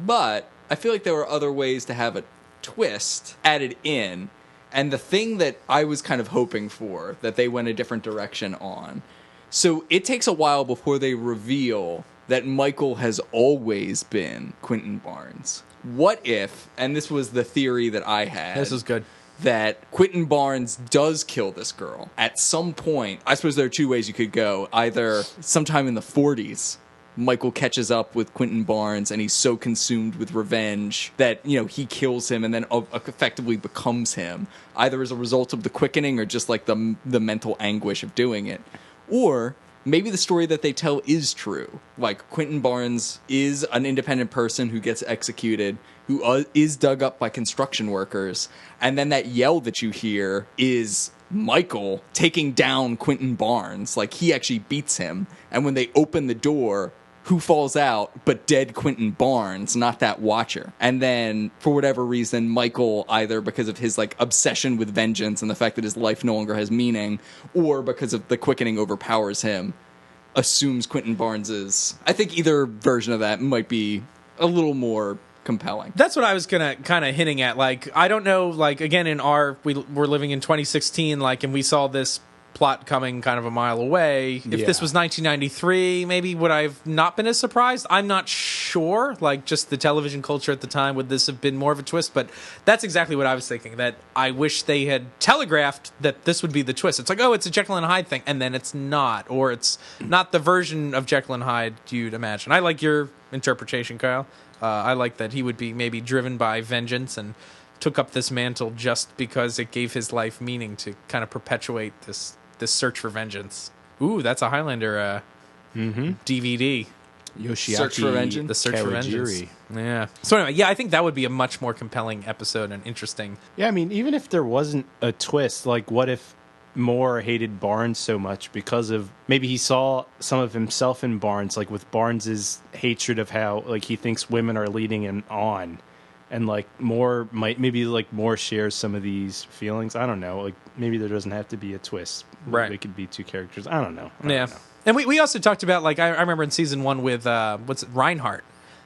But I feel like there were other ways to have a twist added in. And the thing that I was kind of hoping for, that they went a different direction on. So it takes a while before they reveal that Michael has always been Quentin Barnes. What if, and this was the theory that I had. This is good. That Quentin Barnes does kill this girl. At some point, I suppose there are two ways you could go. Either sometime in the 40s, Michael catches up with Quentin Barnes and he's so consumed with revenge that, he kills him and then effectively becomes him, either as a result of the quickening or just like the mental anguish of doing it. Or maybe the story that they tell is true. Like, Quentin Barnes is an independent person who gets executed, who is dug up by construction workers, and then that yell that you hear is Michael taking down Quentin Barnes. Like, he actually beats him, and when they open the door, who falls out but dead Quentin Barnes, not that Watcher. And then, for whatever reason, Michael, either because of his like obsession with vengeance and the fact that his life no longer has meaning, or because of the quickening overpowers him, assumes Quentin Barnes is. I think either version of that might be a little more compelling. That's what I was gonna kind of hinting at. Like, I don't know. Like, again, we're living in 2016. Like, and we saw this plot coming kind of a mile away. If this was 1993, maybe would I have not been as surprised? I'm not sure. Like, just the television culture at the time, would this have been more of a twist? But that's exactly what I was thinking, that I wish they had telegraphed that this would be the twist. It's like, oh, it's a Jekyll and Hyde thing, and then it's not. Or it's not the version of Jekyll and Hyde you'd imagine. I like your interpretation, Kyle. I like that he would be maybe driven by vengeance and took up this mantle just because it gave his life meaning to kind of perpetuate this search for vengeance. Ooh, that's a Highlander DVD. Yoshiaki Search for Vengeance? The Search for Vengeance. Kawajiri. Yeah. So anyway, yeah, I think that would be a much more compelling episode and interesting. Yeah, I mean, even if there wasn't a twist, like what if Moore hated Barnes so much because of maybe he saw some of himself in Barnes, like with Barnes's hatred of how like he thinks women are leading him on. And like Moore Moore shares some of these feelings. I don't know. Like maybe there doesn't have to be a twist. Right. It could be two characters. I don't know. And we also talked about, like, I remember in season 1 with Reinhardt,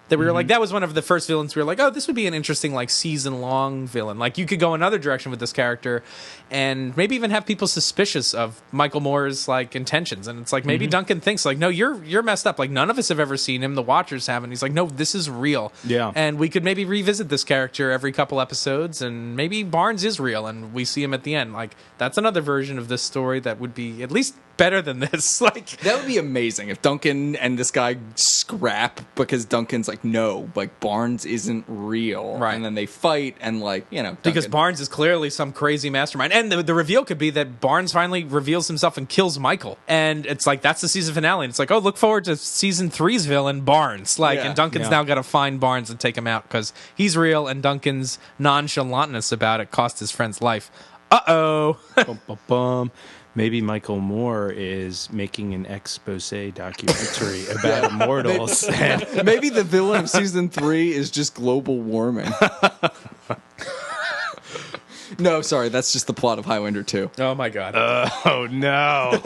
that we were like, that was one of the first villains we were like, oh, this would be an interesting like season long villain. Like, you could go another direction with this character and maybe even have people suspicious of Michael Moore's like intentions. And it's like, maybe Duncan thinks like, no, you're messed up. Like, none of us have ever seen him. The Watchers haven't. He's like, no, this is real. Yeah. And we could maybe revisit this character every couple episodes, and maybe Barnes is real and we see him at the end. Like, that's another version of this story that would be at least better than this. Like, that would be amazing if Duncan and this guy scrap because Duncan's like, no, like Barnes isn't real, right? And then they fight, and like, Duncan. Because Barnes is clearly some crazy mastermind, and the reveal could be that Barnes finally reveals himself and kills Michael, and it's like that's the season finale. And it's like, oh, look forward to season 3's villain, Barnes. Like, and Duncan's now got to find Barnes and take him out because he's real, and Duncan's nonchalantness about it cost his friend's life. Uh-oh. Bum, bum, bum. Maybe Michael Moore is making an expose documentary about immortals. Maybe the villain of season 3 is just global warming. No, sorry, that's just the plot of Highlander 2. Oh my god. Oh no.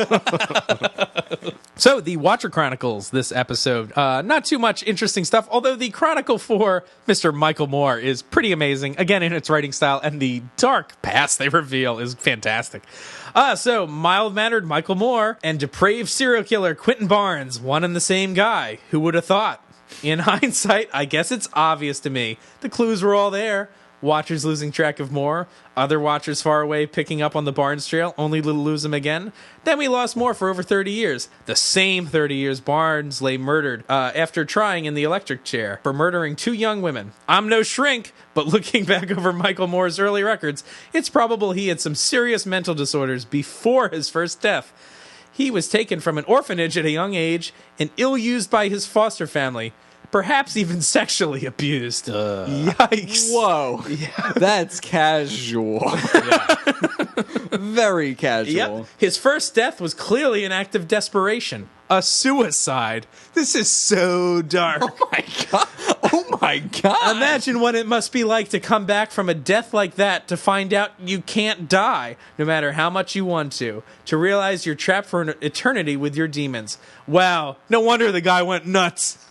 So, the Watcher Chronicles, this episode. Not too much interesting stuff, although the chronicle for Mr. Michael Moore is pretty amazing, again, in its writing style, and the dark past they reveal is fantastic. So, mild-mannered Michael Moore and depraved serial killer Quentin Barnes, one and the same guy. Who would have thought? In hindsight, I guess it's obvious to me. The clues were all there. Watchers losing track of Moore, other Watchers far away picking up on the Barnes trail, only to lose him again. Then we lost Moore for over 30 years. The same 30 years Barnes lay murdered after trying in the electric chair for murdering 2 young women. I'm no shrink, but looking back over Michael Moore's early records, it's probable he had some serious mental disorders before his first death. He was taken from an orphanage at a young age and ill-used by his foster family. Perhaps even sexually abused. Yikes. Whoa. Yeah. That's casual. Very casual. Yep. His first death was clearly an act of desperation. A suicide. This is so dark. Oh my god. Oh my god. Imagine what it must be like to come back from a death like that, to find out you can't die, no matter how much you want to realize you're trapped for an eternity with your demons. Wow. No wonder the guy went nuts.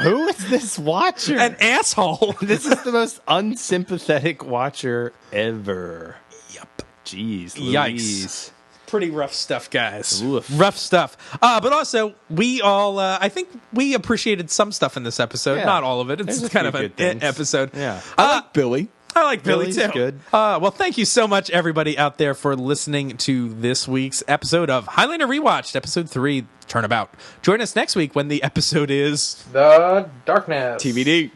Who is this Watcher? An asshole. This is the most unsympathetic Watcher ever. Yep. Jeez. Yikes. Louise. Pretty rough stuff, guys. Oof. Rough stuff. But also, we all, I think we appreciated some stuff in this episode. Yeah. Not all of it. It's There's a kind few of an good things. episode. Yeah. I like Billy. I like Billy, Billy's too. good. Well, thank you so much, everybody out there, for listening to this week's episode of Highlander Rewatched, Episode 3, Turnabout. Join us next week when the episode is... The Darkness. TBD.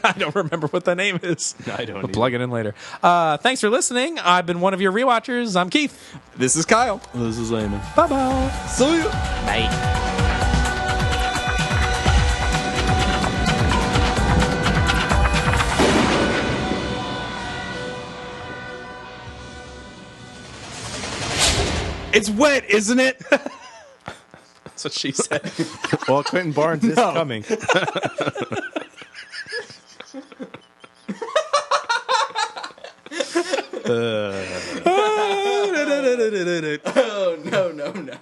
I don't remember what the name is. I don't We'll plug it in later. Thanks for listening. I've been one of your rewatchers. I'm Keith. This is Kyle. This is Layman. Bye-bye. See ya. Bye. It's wet, isn't it? That's what she said. Well, Quentin Barnes is coming. Oh, no.